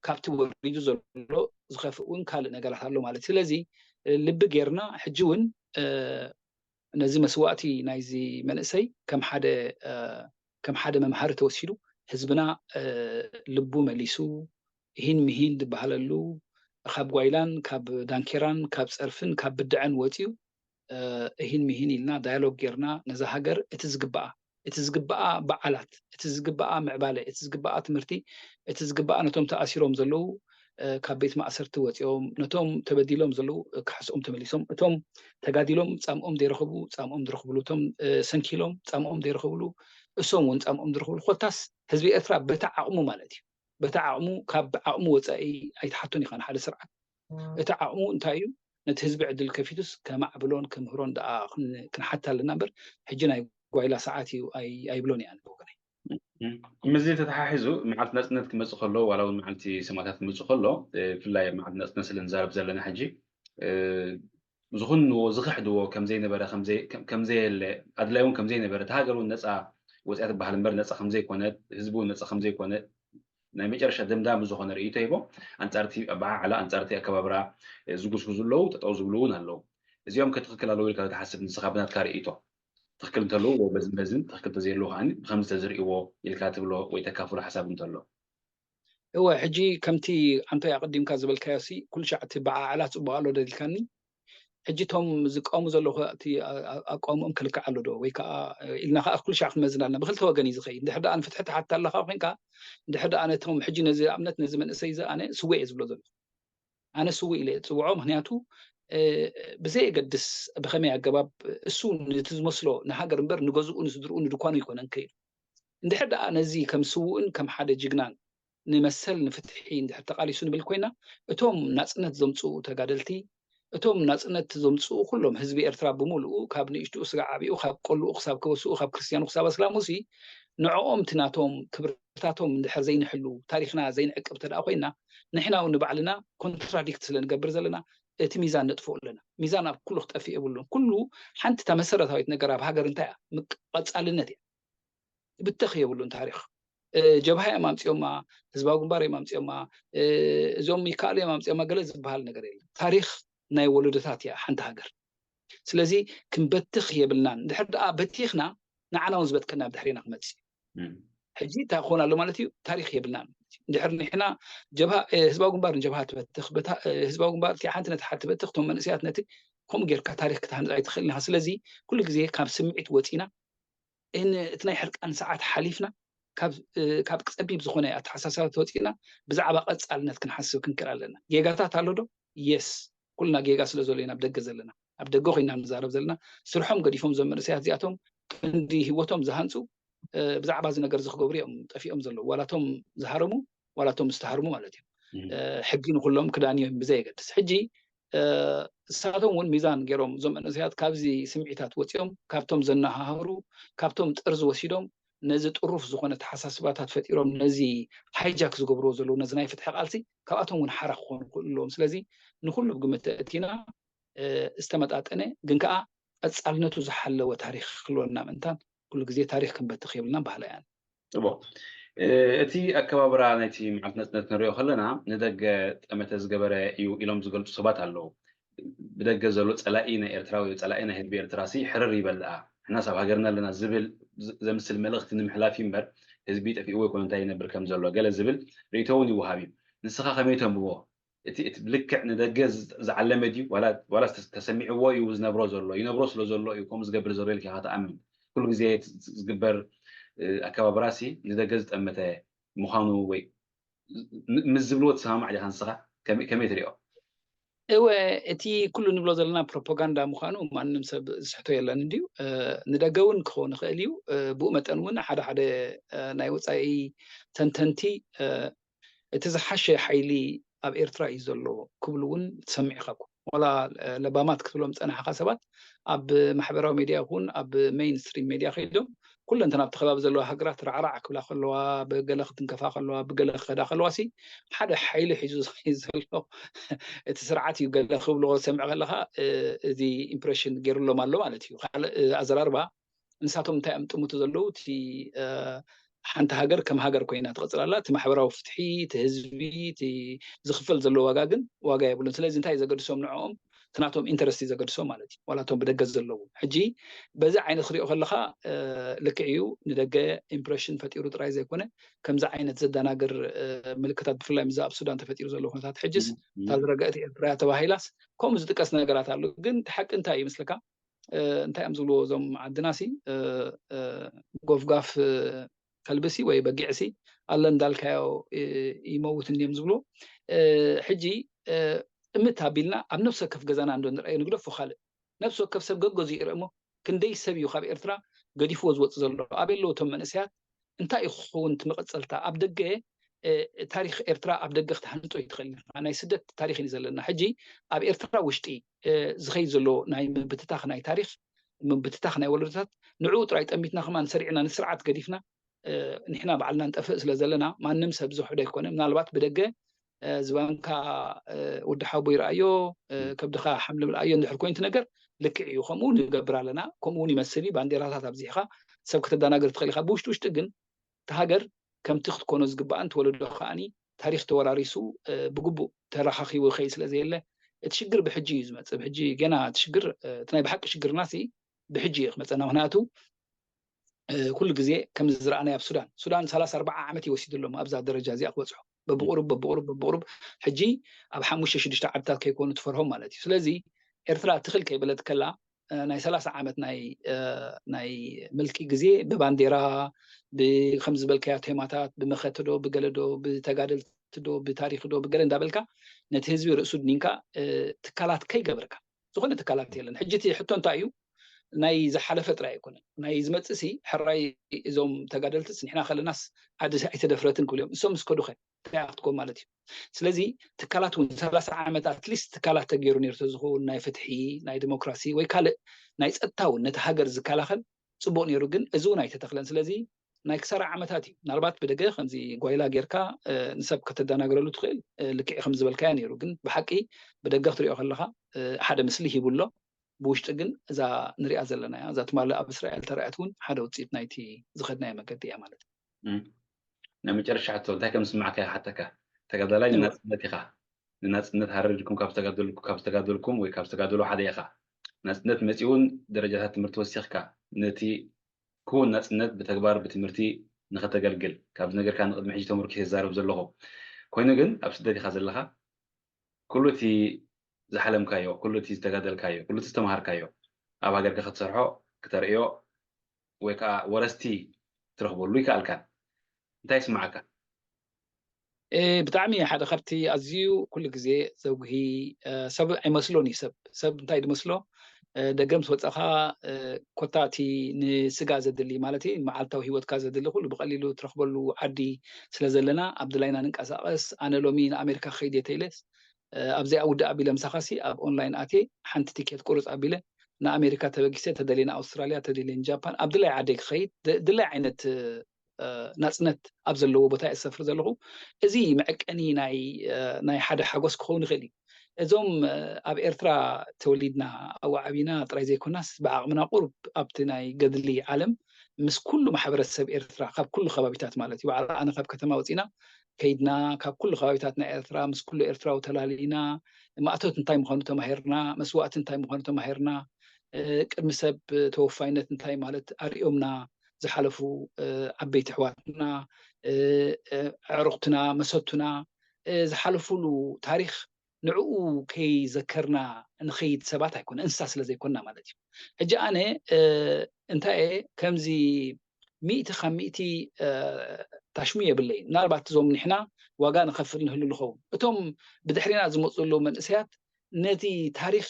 S2: ካብቲ ወሪዱ ዘሎ ዝኸፍእ እውን ካልእ ነገራት ኣሎ ማለት ስለዚ ልቢ ጌርና ሕጂ እውን ነዚ መስዋእቲ ናይዚ መንእሰይ ከም ሓደ መምሃሪ ተወሲዱ ህዝብና ልቡ መሊሱ ይህን ምሂን ዝበሃለሉ ካብ ጓይላን ካብ ዳንኬራን ካብ ፀርፍን ካብ ብድዕን ወፂኡ ይህን ምሂን ኢልና ዳያሎግ ጌርና ነዛ ሃገር እቲ ዝግባኣ በዓላት እቲ ዝግባኣ ምዕባለ እቲ ዝግባኣ ትምህርቲ እቲ ዝግባኣ ነቶም ተኣሲሮም ዘለው ካብ ቤት ማእሰርቲ ወፂኦም ነቶም ተበዲሎም ዘለው ካሕሶም ተመሊሶም እቶም ተጋዲሎም ፃምኦም ዘይረኽቡ ፃምኦም ዝረኽብሉ እቶም ሰንኪሎም ፃምኦም ዘይረኽብሉ እሶም እውን ፃምኦም ዝረኽብሉ ኮታስ ህዝቢ ኤርትራ በታ ዓቕሙ ማለት እዩ በታ ዓቕሙ ካብ ዓቕሙ ወፃኢ ኣይተሓቶን ኢኻ ንሓደ ስርዓት እቲ ዓቕሙ እንታይ እዩ ነቲ ህዝቢ ዕድል ከፊቱስ ከማዕብሎን ከምህሮን ደኣ ክንሓታ ኣለና እምበር ሕጂ ናይ ጓይላ ሰዓት እዩ ኣይብሎን እያ ንወገነይ
S1: ምዚ ተተሓሒዙ መዓልቲ ነፅነት ክመፅእ ከሎ ዋላ እውን መዓልቲ ሰማዕታት ክመፅእ ከሎ ብፍላይ መዓልቲ ነፅነት ስለ ንዛረብ ዘለና ሕጂ ዝኹንዎ ዝኽሕድዎ ከምዘይነበረ ከምዘየለ ኣድላይ እውን ከምዘይነበረ እቲ ሃገር እውን ነፃ ወፅያ ትበሃል እምበር ነፃ ከምዘይኮነት ህዝቢ እውን ነፃ ከምዘይኮነ ናይ መጨረሻ ደምዳም ዝኾነ ርእይቶ ሂቦ ኣንፃርቲ ኣበዓዕላ ኣንፃርቲ ኣከባብራ ዝጉስጉዙ ኣለዉ ጠጠው ዝብሉ እውን ኣለዉ እዚኦም ከትኽክል ኣለዉ ኢልካ ተሓስብ ንስኻ ብናትካ ርእይቶ ትኽክል እንተለዉ በዝን ትኽክል ተዘይለዉ ከዓኒ ብከምዚ ተዝርእይዎ ኢልካ ትብሎ ወይ ተካፍሎ ሓሳብ እንተሎ
S2: እወ ሕጂ ከምቲ ኣንተ ኣቐዲምካ ዝበልካዮ ሲ ኩሉ ሻዕ እቲ በዓዕላ ፅቡቅ ኣሎ ዶ ኢልካኒ ሕጂ እቶም ዝቃወሙ ዘለኹ እቲ ኣቃውሞኦም ክልክዕ ኣሎ ዶ ወይ ከዓ ኢልና ከዓ ኩሉ ሻዕ ክንመዝን ኣለና ብክልተ ወገን እዩ ዝኸይድ እንድሕር ደኣ ንፍትሒ ተሓታ ኣለካ ኮንካ እንድሕር ደኣ ነቶም ሕጂ ነዚ ኣብነት ነዚ መንእሰይ እዚ ኣነ ስውእ እየ ዝብሎ ዘለኹ ኣነ ስውእ ኢለ ፅውዖ ምክንያቱ ብዘየገድስ ብኸመይ ኣገባብ እሱ ነቲ ዝመስሎ ንሃገር እምበር ንገዝኡ ንስድርኡ ንድኳኑ ይኮነን ከይዱ እንድሕር ደኣ ነዚ ከም ስውእን ከም ሓደ ጅግናን ንመሰል ንፍትሒ እንድሕር ተቃሊሱ ንብል ኮይና እቶም ናፅነት ዘምፅኡ ተጋደልቲ እቶም ናፅነት ዘምፅኡ ኩሎም ህዝቢ ኤርትራ ብምሉኡ ካብ ንእሽትኡ ስጋዕ ዓብኡ ካብ ቆልኡ ክሳብ ከበስኡ ካብ ክርስቲያኑ ክሳብ እስላሙ ሲ ንዕኦም እቲ ናቶም ክብርታቶም እንድሕር ዘይንሕሉ ታሪክና ዘይንዕቅብ ተደኣ ኮይና ንሕና እውን ንባዕልና ኮንትራዲክት ስለንገብር ዘለና እቲ ሚዛን ነጥፍኦ ኣለና ሚዛን ኣብ ኩሉ ክጠፍእ የብሉን ኩሉ ሓንቲ እታ መሰረታዊት ነገር ኣብ ሃገር እንታይ እያ ቀፃልነት እያ ብትኽ የብሉን ታሪክ ጀብሃ እዮም ኣምፂኦማ ህዝባዊ ግንባር እዮም ኣምፂኦማ እዞም ይከኣሉ እዮም ኣምፂኦማ ገለ ዝበሃል ነገር የለን ታሪክ ናይ ወለዶታት እያ ሓንቲ ሃገር ስለዚ ክንበትኽ የብልናን እንድሕር ደኣ በቲኽና ንዓና እውን ዝበትከና ብድሕሪና ክመፅእ ሕጂ እንታይ ክኾን ኣሎ ማለት እዩ ታሪክ የብልናን እንድሕር ንሕና ጀብሃ ህዝባዊ ግንባር ንጀብሃ ትበትኽ ህዝባዊ ግንባር እቲ ሓንቲ ነቲ ሓደ ትበትኽ እቶም መንእስያት ነቲ ከምኡ ጌርካ ታሪክ ክትሃንፃ ኣይትኽእልን ኢኻ ስለዚ ኩሉ ግዜ ካብ ስምዒት ወፂና እቲ ናይ ሕርቃን ሰዓት ሓሊፍና ካብ ፀቢብ ዝኾነ ኣተሓሳስባ ተወፂና ብዛዕባ ቀፃልነት ክንሓስብ ክንክእል ኣለና ጌጋታት ኣሎ ዶ የስ ኩልና ጌጋ ስለ ዘሎ ኢና ኣብ ደገ ዘለና ኣብ ደገ ኮይና ንዛረብ ዘለና ስርሖም ገዲፎም ዞም መንእሰያት እዚኣቶም ክንዲ ሂወቶም ዝሃንፁ ብዛዕባ እዚ ነገር ዝኽገብሩ እዮም ጠፊኦም ዘለዉ ዋላቶም ዝሃረሙ ዋላቶም ዝተሃርሙ ማለት እዩ ሕጊ ንኩሎም ክዳን እዮም ብዘይ የገድስ ሕጂ ንሳቶም እውን ሚዛን ገይሮም እዞም መንእሰያት ካብዚ ስምዒታት ወፂኦም ካብቶም ዘነሃህሩ ካብቶም ጥርዚ ወሲዶም ነዚ ጥሩፍ ዝኾነ ተሓሳስባታት ፈጢሮም ነዚ ሃይጃክ ዝገብርዎ ዘለዉ ነዚ ናይ ፍትሒ ቃልሲ ካብኣቶም እውን ሓራ ክኾኑ ክእልዎም ስለዚ ንኩሉ ብግምት ተእቲና ዝተመጣጠነ ግን ከዓ ቀፃልነቱ ዝሓለወ ታሪክ ክህልወና ምእንታን ኩሉ ግዜ ታሪክ ክንበትኽ የብልና ባህላ እያ
S1: ጥቡቅ እቲ ኣከባብራ ናይቲ መዓልቲ ነፃነት ንሪኦ ከለና ንደገ ጠመተ ዝገበረ እዩ ኢሎም ዝገልፁ ሰባት ኣለዉ ብደገ ዘሎ ፀላኢ ናይ ኤርትራ ወይ ፀላኢ ናይ ህዝቢ ኤርትራ ሕርር ይበልዓ ሕና ሳብ ሃገርና ኣለና ዝብል ዘምስል መልእኽቲ ንምሕላፍ እምበር ህዝቢ ጠፊኡ ወይ ኮነ እንታይ ይነብር ከም ዘሎ ገለ ዝብል ርእቶ እውን ይወሃብ እዩ ንስኻ ከመይ ተንብቦ እቲ ብልክዕ ንደገ ዝዓለመ ድዩ ዋላ ተሰሚዕዎ እዩ ዝነብሮ ዘሎ ይነብሮ ስለ ዘሎ እዩ ከምኡ ዝገብር ዘሎ ኢልካ ተኣምን ኩሉ ግዜ ዝግበር ኣከባብራሲ ንደገ ዝጠመተ ምዃኑ ወይ ምስ ዝብልዎ ተሰማማዕ ዲኻ ንስኻ ከመይ ትሪኦ
S2: እወ እቲ ኩሉ ንብሎ ዘለና ፕሮፓጋንዳ ምዃኑ ማንም ሰብ ዝሕቶ የለን እንድዩ ንደገ እውን ክኸውን ይኽእል እዩ ብኡ መጠን እውን ሓደ ሓደ ናይ ወፃኢ ተንተንቲ እቲ ዝሓሸ ሓይሊ ኣብ ኤርትራ እዩ ዘሎ ክብሉ እውን ትሰሚዕ ኢኻ ዋላ ለባማት ክትብሎም ፀናሕኻ ሰባት ኣብ ማሕበራዊ ሚድያ ይኹን ኣብ ሜይንስትሪም ሚድያ ከይዶም ኩለን ተናብቲ ከባቢ ዘለዋ ሃገራት ራዕራዕ ክብላ ከለዋ ብገለ ክትንከፋ ከለዋ ብገለ ክኸዳ ከለዋሲ ሓደ ሓይሊ ሒዙ ዘሎ እቲ ስርዓት እዩ ገለ ክብሎ ሰምዕ ከለኻ እዚ ኢምፕሬሽን ገይሩሎም ኣሎ ማለት እዩ ካልእ ኣዘራርባ ንሳቶም እንታይ ኣምጥሙቱ ዘለዉ እቲ ሓንቲ ሃገር ከም ሃገር ኮይና ትቕፅል ኣላ እቲ ማሕበራዊ ፍትሒ እቲ ህዝቢ እቲ ዝኽፈል ዘሎ ዋጋ ግን ዋጋ የብሉን ስለዚ እንታይ ዘገድሶም ንዕኦም እቲ ናቶም ኢንተረስቲ ዘገድሶም ማለት እዩ ዋላቶም ብደገ ዘለዉ ሕጂ በዚ ዓይነት ክሪኦ ከለኻ ልክዕ እዩ ንደገ ኢምፕሬሽን ፈጢሩ ጥራይ ዘይኮነ ከምዚ ዓይነት ዘደናግር ምልክታት ብፍላይ ምዛ ኣብ ሱዳን ተፈጢሩ ዘሎ ኩነታት ሕጅስ እታ ዝረገአት ኤርትራ ተባሂላስ ከምኡ ዝጥቀስ ነገራት ኣሎ ግን ሓቂ እንታይ እዩ ምስልካ እንታይ እዮም ዝብልዎ እዞም ዓድናሲ ጎፍጋፍ ከልብሲ ወይ በጊዕሲ ኣለ እንዳልካዮ ይመውት እንዲዮም ዝብሎ ሕጂ እምት ኣቢልና ኣብ ነፍሲ ወከፍ ገዛና እንዶ ንርአዮ ንግደፎ ካልእ ነፍሲ ወከፍ ሰብ ገጎ ይርአ እሞ ክንደይ ሰብ እዩ ካብ ኤርትራ ገዲፍዎ ዝወፅእ ዘሎ ኣበይ ኣለዉ እቶም መንእሰያት እንታይ ይኸውን ትመቐፀልታ ኣብ ደገ ታሪክ ኤርትራ ኣብ ደገ ክትሃንፆ ይትኽእል ናይ ስደት ታሪክ እዩ ዘለና ሕጂ ኣብ ኤርትራ ውሽጢ ዝኸይድ ዘሎ ናይ ምብትታኽ ናይ ታሪክ ምብትታኽ ናይ ወለዶታት ንዕኡ ጥራይ ጠሚትና ከማን ሰሪዕና ንስርዓት ገዲፍና ንሕና በዓልና ንጠፍእ ስለ ዘለና ማንም ሰብ ዝውሕዶ ኣይኮነ ምናልባት ብደገ ዝባንካ ወዲ ሓቦ ይረኣዮ ከብድኻ ሓምሊ ምልኣዮ እንድሕር ኮይንቲ ነገር ልክዕ እዩ ከምኡ ንገብር ኣለና ከምኡ እውን ይመስል ባንዴራታት ኣብዚሕኻ ሰብ ከተደናገር ትኽእል ኢኻ ብውሽጢ ውሽጢ ግን እቲ ሃገር ከምቲ ክትኮኖ ዝግባእን ተወለዶ ከዓኒ ታሪክ ተወራሪሱ ብግቡእ ተረኻኺቡ ይኸይድ ስለ ዘየለ እቲ ሽግር ብሕጂ እዩ ዝመፅእ ብሕጂ ገና እቲ ሽግር እቲ ናይ ብሓቂ ሽግርናሲ ብሕጂ እዩ ክመፀና ምክንያቱ ኩሉ ግዜ ከም ዝረኣናዮ ኣብ ሱዳን 34 ዓመት ይወሲድሎም ኣብዛ ደረጃ እዚኣ ክበፅሑ በብቁሩብ ሕጂ ኣብ 5-6 ዓመታት ከይኮኑ ትፈርሆም ማለት እዩ ስለዚ ኤርትራ ትኽል ከይበለት ከላ ናይ 30 ዓመት ናይ ምልኪ ግዜ ብባንዴራ ብከም ዝበልካያ ቴማታት ብመኸትዶ ብገለዶ ብተጋደልትዶ ብታሪክዶ ብገለ እንዳበልካ ነቲ ህዝቢ ርእሱ ድኒንካ ትካላት ከይገበርካ ዝኾነ ትካላት የለን ሕጂ እቲ ሕቶ እንታይ እዩ ናይ ዝሓለፈ ጥራይ ኣይኮነን ናይ ዝመፅሲ ሕራይ እዞም ተጋደልትስ ንሕና ከለናስ ዓዲ ኣይተደፍረትን ክብሉ እዮም እሶም ምስከዱኸ እንታይ ክትኮን ማለት እዩ ስለዚ ትካላት እውን 30 ዓመት ኣትሊስት ትካላት ተገይሩ ነይሩ ተዝኸውን ናይ ፍትሒ ናይ ዲሞክራሲ ወይ ካልእ ናይ ፀጥታ እውን ነቲ ሃገር ዝከላኸል ፅቡቅ ነይሩ ግን እዚ እውን ኣይተተኽለን ስለዚ ናይ ክሳራ ዓመታት እዩ ምናልባት ብደገ ከምዚ ጓይላ ጌርካ ንሰብ ከተደናገረሉ ትኽእል ልክዕ ከም ዝበልካያ ነይሩ ግን ብሓቂ ብደገ ክትሪኦ ከለኻ ሓደ ምስሊ ሂቡሎ ብውሽጢ ግን እዛ ንሪኣ ዘለና እያ እዛ ትማሊ ኣብ እስራኤል ተራእያት እውን ሓደ ውፅኢት ናይቲ ዝኸድናዮ መገዲ እያ ማለት እዩ
S1: ናይ መጨረሻ ሕቶ እንታይ ከም ዝስማዓካ ሓተካ ተጋዳላይ ንናፅነት ኢኻ ንናፅነት ሃረድኩም ካብ ዝተጋደልኩም ወይ ካብ ዝተጋደሉ ሓደ ኢኻ ናፅነት መፂውን ደረጃታት ትምህርቲ ወሲኽካ ነቲ ክውን ናፅነት ብተግባር ብትምህርቲ ንኸተገልግል ካብ ነገርካ ንቅድሚ ሕጂ ተመርኪሰ ይዛረብ ዘለኹ ኮይኑ ግን ኣብ ስደት ኢኻ ዘለኻ ኩሉ እቲ ዝሓለምካዮ ኩሉ እቲ ዝተጋደልካዮ ኩሉ እቲ ዝተምሃርካዮ ኣብ ሃገርካ ክትሰርሖ ክተርእዮ ወይ ከዓ ወረስቲ ትረኽበሉ ይከኣልካ እንታይ ይስማዓካ
S2: ብጣዕሚ ሓደ ካብቲ ኣዝዩ ኩሉ ግዜ ዘጉሂ ሰብ ኣይመስሎን እዩ ሰብ እንታይ ድመስሎ ደገም ስወፀኻ ኮታቲ ንስጋ ዘድሊ ማለት እዩ መዓልታዊ ሂወትካ ዘድሊ ኩሉ ብቐሊሉ ትረክበሉ ዓዲ ስለ ዘለና ኣብድላይና ንንቀሳቀስ ኣነ ሎሚ ንኣሜሪካ ከይድ የተይለስ ኣብዘይ ውዳእ ኣቢለ ምሳኻሲ ኣብ ኦንላይን ኣትየ ሓንቲ ቲኬት ቁርፅ ኣቢለ ንኣሜሪካ ተበጊሰ ተደልየ ንኣውስትራልያ ተደልየ ንጃፓን ኣብ ድላይ ዓደይ ክኸይድ ድላይ ዓይነት ናፅነት ኣብ ዘለዎ ቦታ የሰፍር ዘለኹ እዚ መዐቀኒ ናይ ሓደ ሓጎስ ክኸውን ይኽእል እዩ እዞም ኣብ ኤርትራ ተወሊድና ኣዋዓቢና ጥራይ ዘይኮናስ ብዓቕምና ቁርብ ኣብቲ ናይ ገድሊ ዓለም ምስ ኩሉ ማሕበረሰብ ኤርትራ ካብ ኩሉ ከባቢታት ማለት እዩ ባዕሉ ኣነ ካብ ከተማ ወፂና ከይድና ካብ ኩሉ ከባቢታት ናይ ኤርትራ ምስ ኩሉ ኤርትራዊ ተላሊና ማእቶት እንታይ ምዃኑ ተማሂርና መስዋእቲ እንታይ ምዃኑ ተማሂርና ቅድሚ ሰብ ተወፋይነት እንታይ ማለት ኣርዮምና ዝሓለፉ ዓበይቲ ኣሕዋትና ኣዕሩኽትና መሰቱና ዝሓለፉሉ ታሪክ ንዕኡ ከይዘከርና ንኸይድ ሰባት ኣይኮነ እንስሳ ስለ ዘይኮንና ማለት እዩ ሕጂ ኣነ እንታይ ከምዚ 100 ካብ 100 ታሽሙ የብለይ ምናልባት እዞም ንሕና ዋጋ ንኸፍል ንህሉ ንኸውን እቶም ብድሕሪና ዝመፁ ዘለዉ መንእሰያት ነቲ ታሪክ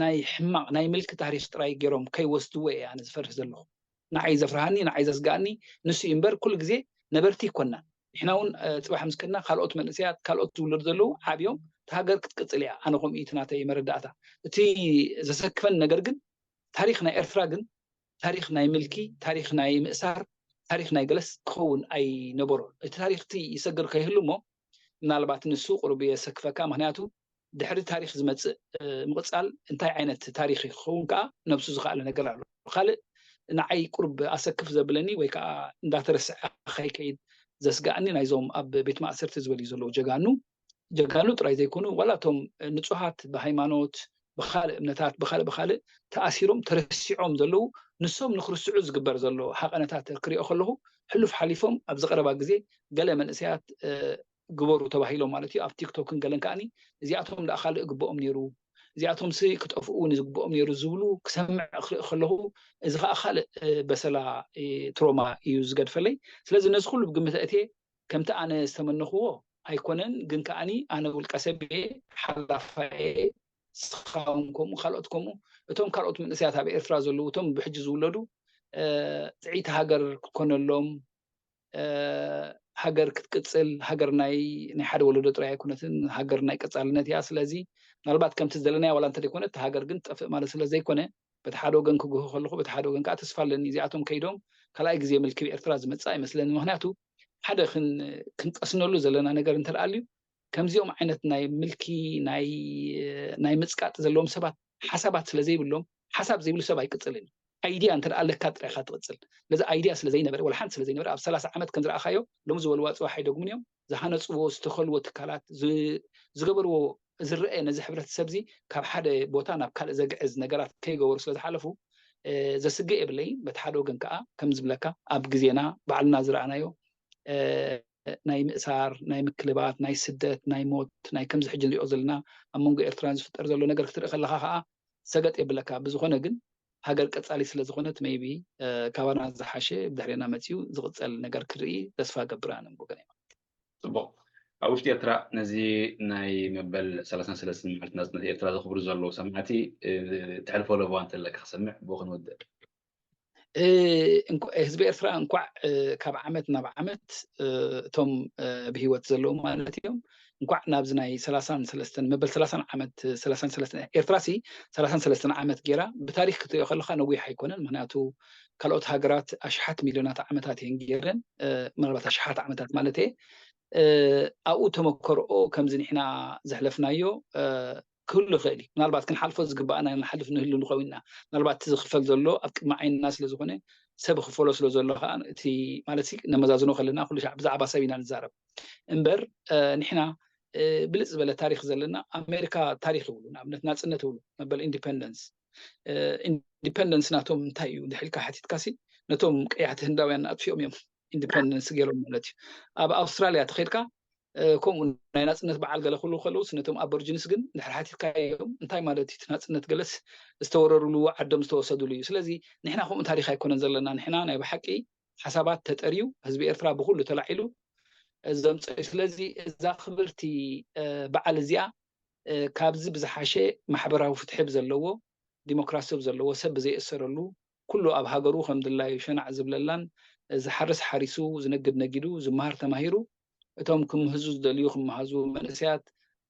S2: ናይ ሕማቕ ናይ ምልክ ታሪክ ጥራይ ገይሮም ከይወስድዎ እየ ኣነ ዝፈርሕ ዘለኹ ንዓይ ዘፍርሃኒ ንዓይ ዘስጋእኒ ንሱ እምበር ኩሉ ግዜ ነበርቲ ይኮንና ንሕና እውን ፅባሕ ምስክድና ካልኦት መንእሰያት ካልኦት ዝውለዱ ዘለዉ ዓብዮም ሃገር ክትቅፅል እያ ኣነ ከምኡ ኢት ናተይ መረዳእታ እቲ ዘሰክፈን ነገር ግን ታሪክ ናይ ኤርትራ ግን ታሪክ ናይ ምልኪ ታሪክ ናይ ምእሳር ታሪክ ናይ ገለስ ክኸውን ኣይነበሮ እቲ ታሪክ እቲ ይሰግር ከይህሉ እሞ ምናልባት ንሱ ቁርቢ የሰክፈካ ምክንያቱ ድሕሪ ታሪክ ዝመፅእ ምቕፃል እንታይ ዓይነት ታሪክ ክኸውን ከዓ ነብሱ ዝኽኣለ ነገር ኣሎ ካልእ ንዓይ ቁርብ ኣሰክፍ ዘብለኒ ወይ ከዓ እንዳተረስዐ ከይከይድ ዘስጋእኒ ናይዞም ኣብ ቤት ማእሰርቲ ዝበልዩ ዘለዉ ጀጋኑ ጥራይ ዘይኮኑ ዋላቶም ንጹሃት ብሃይማኖት ብካልእ እምነታት ብካልእ ተኣሲሮም ተረሲዖም ዘለዉ ንሶም ንክርስዑ ዝግበር ዘሎ ሓቐነታት ክሪኦ ከለኹ ሕሉፍ ሓሊፎም ኣብ ዝቐረባ ግዜ ገለ መንእሰያት ግበሩ ተባሂሎም ማለት እዩ ኣብ ቲክቶክን ገለን ከዓኒ እዚኣቶም ዳ ካልእ ግብኦም ነይሩ እዚኣቶም ሲ ክጠፍኡ እውን ዝግብኦም ነይሩ ዝብሉ ክሰምዕ ክርኢ ከለኹ እዚ ከዓ ካልእ በሰላ ትሮማ እዩ ዝገድፈለይ ስለዚ ነዚ ኩሉ ብግምት እትየ ከምቲ ኣነ ዝተመነኽዎ ኣይኮነን ግን ከዓኒ ኣነ ውልቀ ሰብ ሓላፋየ ስኻውን ከምኡ ካልኦት ከምኡ እቶም ካልኦት መንእሰያት ኣብ ኤርትራ ዘለዉ እቶም ብሕጂ ዝውለዱ ጥዒቲ ሃገር ክኮነሎም ሃገር ክትቅፅል ሃገር ናይ ሓደ ወለዶ ጥራይ ኣይኮነትን ሃገር ናይ ቀፃልነት እያ ስለዚ ምናልባት ከምቲ ዘለናያ ዋላ እንተደይኮነት ሃገር ግን ጠፍእ ማለት ስለ ዘይኮነ በቲ ሓደ ወገን ክግህ ከለኹ በቲ ሓደ ወገን ከዓ ተስፋ ኣለኒ እዚኣቶም ከይዶም ካልኣይ ግዜ ምልክብ ኤርትራ ዝመፅእ ኣይመስለኒ ምክንያቱ ሓደ ክንጠስነሉ ዘለና ነገር እንተደኣልዩ ከምዚኦም ዓይነት ናይ ምልኪ ናይ ምፅቃጥ ዘለዎም ሰባት ሓሳባት ስለ ዘይብሎም ሓሳብ ዘይብሉ ሰብ ኣይቅፅልን አይዲያ እንተ ኣለካ ጥራይካ ትቅፅል ለዚ አይዲያ ስለ ዘይነበረ ወላ ሓንቲ ስለ ዘይነበረ ኣብ 30 ዓመት ከም ዝረኣኻዮ ሎሚ ዝበልዋ ፅባሕ ኣይደግሙን እዮም ዝሃነፅዎ ዝተኸልዎ ትካላት ዝገበርዎ ዝርአ ነዚ ሕብረተሰብ እዚ ካብ ሓደ ቦታ ናብ ካልእ ዘግዕዝ ነገራት ከይገበሩ ስለ ዝሓለፉ ዘስግእ የብለይ በቲ ሓደ ወገን ከዓ ከም ዝብለካ ኣብ ግዜና ባዕልና ዝረኣናዮ ናይ ምእሳር ናይ ምክልባት ናይ ስደት ናይ ሞት ናይ ከምዚ ሕጂ ንሪኦ ዘለና ኣብ መንጎ ኤርትራን ዝፍጠር ዘሎ ነገር ክትርኢ ከለካ ከዓ ሰገጥ የብለካ ብዝኾነ ግን ሃገር ቀፃሊ ስለ ዝኾነት ሜይቢ ካባና ዝሓሸ ብድሕሪና መፅኡ ዝቕፀል ነገር ክርኢ ተስፋ ገብር ኣነ ወገን እየ
S1: ፅቡቅ ኣብ ውሽጢ ኤርትራ ነዚ ናይ መበል 33 መዓልቲ ናፅነት ኤርትራ ዘኽብሩ ዘለዉ ሰማዕቲ ትሕልፈሎ እዋን እንተለካ ክሰምዕ ብኡ ክንወድእ
S2: ህዝቢ ኤርትራ እንኳዕ ካብ ዓመት ናብ ዓመት እቶም ብሂወት ዘለዉ ማለት እዮም እንኳዕ ናብዚ ናይ 33 መበል 30 ዓመት 33 ኤርትራ ሲ 33 ዓመት ጌራ ብታሪክ ክትሪኦ ከለካ ነዊሕ ኣይኮነን ምክንያቱ ካልኦት ሃገራት ኣሽሓት ሚልዮናት ዓመታት እየን ጌረን ምናልባት ኣሽሓት ዓመታት ማለት እየ ኣብኡ ተመከርኦ ከምዚ ንሕና ዘሕለፍናዮ ክህሉ ይኽእል እዩ ምናልባት ክንሓልፎ ዝግባአና ንሓልፍ ንህሉ ንኸውን ኢና ምናልባት ዝኽፈል ዘሎ ኣብ ቅድሚ ዓይንና ስለ ዝኾነ ሰብ ክፈሎ ስለ ዘሎ ከዓ እቲ ማለት ነመዛዝኖ ከለና ኩሉ ሻዕ ብዛዕባ ሰብ ኢና ንዛረብ እምበር ንሕና ብልፅ ዝበለ ታሪክ ዘለና ኣሜሪካ ታሪክ ይብሉ ንኣብነት ናፅነት ይብሉ መበል ኢንዲፐንደንስ ናቶም እንታይ እዩ ድሕልካ ሓቲትካሲ ነቶም ቀያሕቲ ህንዳውያን ኣጥፊኦም እዮም ኢንዲፐንደንስ ገይሮም ማለት እዩ ኣብ ኣውስትራልያ ተኸይድካ ከምኡ ናይ ናፅነት በዓል ገለ ኩሉ ከለዉ ነቶም ኣቦርጅንስ ግን ድሕሪ ሓቲትካዮም እንታይ ማለት እዩ ናፅነት ገለስ ዝተወረሩሉ ዓዶም ዝተወሰዱሉ እዩ ስለዚ ንሕና ከምኡ ታሪክ ኣይኮነን ዘለና ንሕና ናይ ብሓቂ ሓሳባት ተጠርዩ ህዝቢ ኤርትራ ብኩሉ ተላዒሉ ዘምፅኡ ስለዚ እዛ ክብርቲ በዓል እዚኣ ካብዚ ብዝሓሸ ማሕበራዊ ፍትሒ ብዘለዎ ዲሞክራሲ ብዘለዎ ሰብ ብዘይእሰረሉ ኩሉ ኣብ ሃገሩ ከም ድላዩ ሸናዕ ዝብለላን ዝሓርስ ሓሪሱ ዝነግድ ነጊዱ ዝመሃር ተማሂሩ እቶም ክምህዙ ዝደልዩ ክመሃዙ መንእሰያት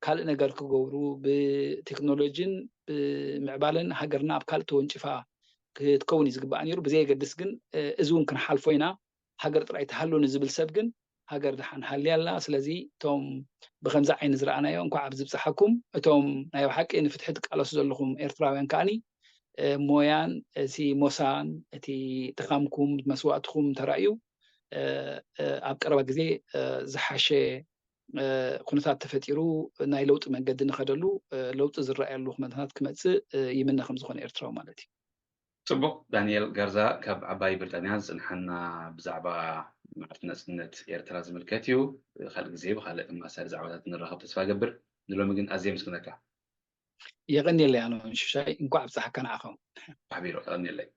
S2: ካልእ ነገር ክገብሩ ብቴክኖሎጂን ብምዕባለን ሃገርና ኣብ ካልእ ተወንጭፋ ክትከውን እዩ ዝግባእ ነይሩ ብዘየገድስ ግን እዚ እውን ክንሓልፎ ኢና ሃገር ጥራይ ተሃሉ ንዝብል ሰብ ግን ሃገር ድሓን ሃልያ ኣላ ስለዚ እቶም ብከምዚ ዓይኒ ዝረኣናዮ እንኳዕ ኣብ ዝብፅሓኩም እቶም ናይ ሓቂ ንፍትሒ ትቃለሱ ዘለኹም ኤርትራውያን ከዓኒ ሞያን እቲ ሞሳን እቲ ድኻምኩም መስዋእትኩም ተራእዩ ኣብ ቀረባ ግዜ ዝሓሸ ኩነታት ተፈጢሩ ናይ ለውጢ መንገዲ ንኸደሉ ለውጢ ዝረኣየሉ ኩነታት ክመፅእ ይምነ ከም ዝኾነ ኤርትራዊ ማለት እዩ
S1: ጽቡቅ ዳንኤል ገርዛ ካብ ዓባይ ብሪጣንያ ዝፅንሐና ብዛዕባ መዓልቲ ናጽነት ኤርትራ ዝምልከት እዩ ካልእ ግዜ ብካልእ ተመሳሳሊ ዛዕባታት ንራኸብ ተስፋ ገብር ንሎሚ ግን ኣዝየ ምስግነካ
S2: የቀኒየለይ ኣነ ሽሻይ እንኳዕ ብፅሓካ ንዓኸም
S1: ሓቢሩ ቀኒየለይ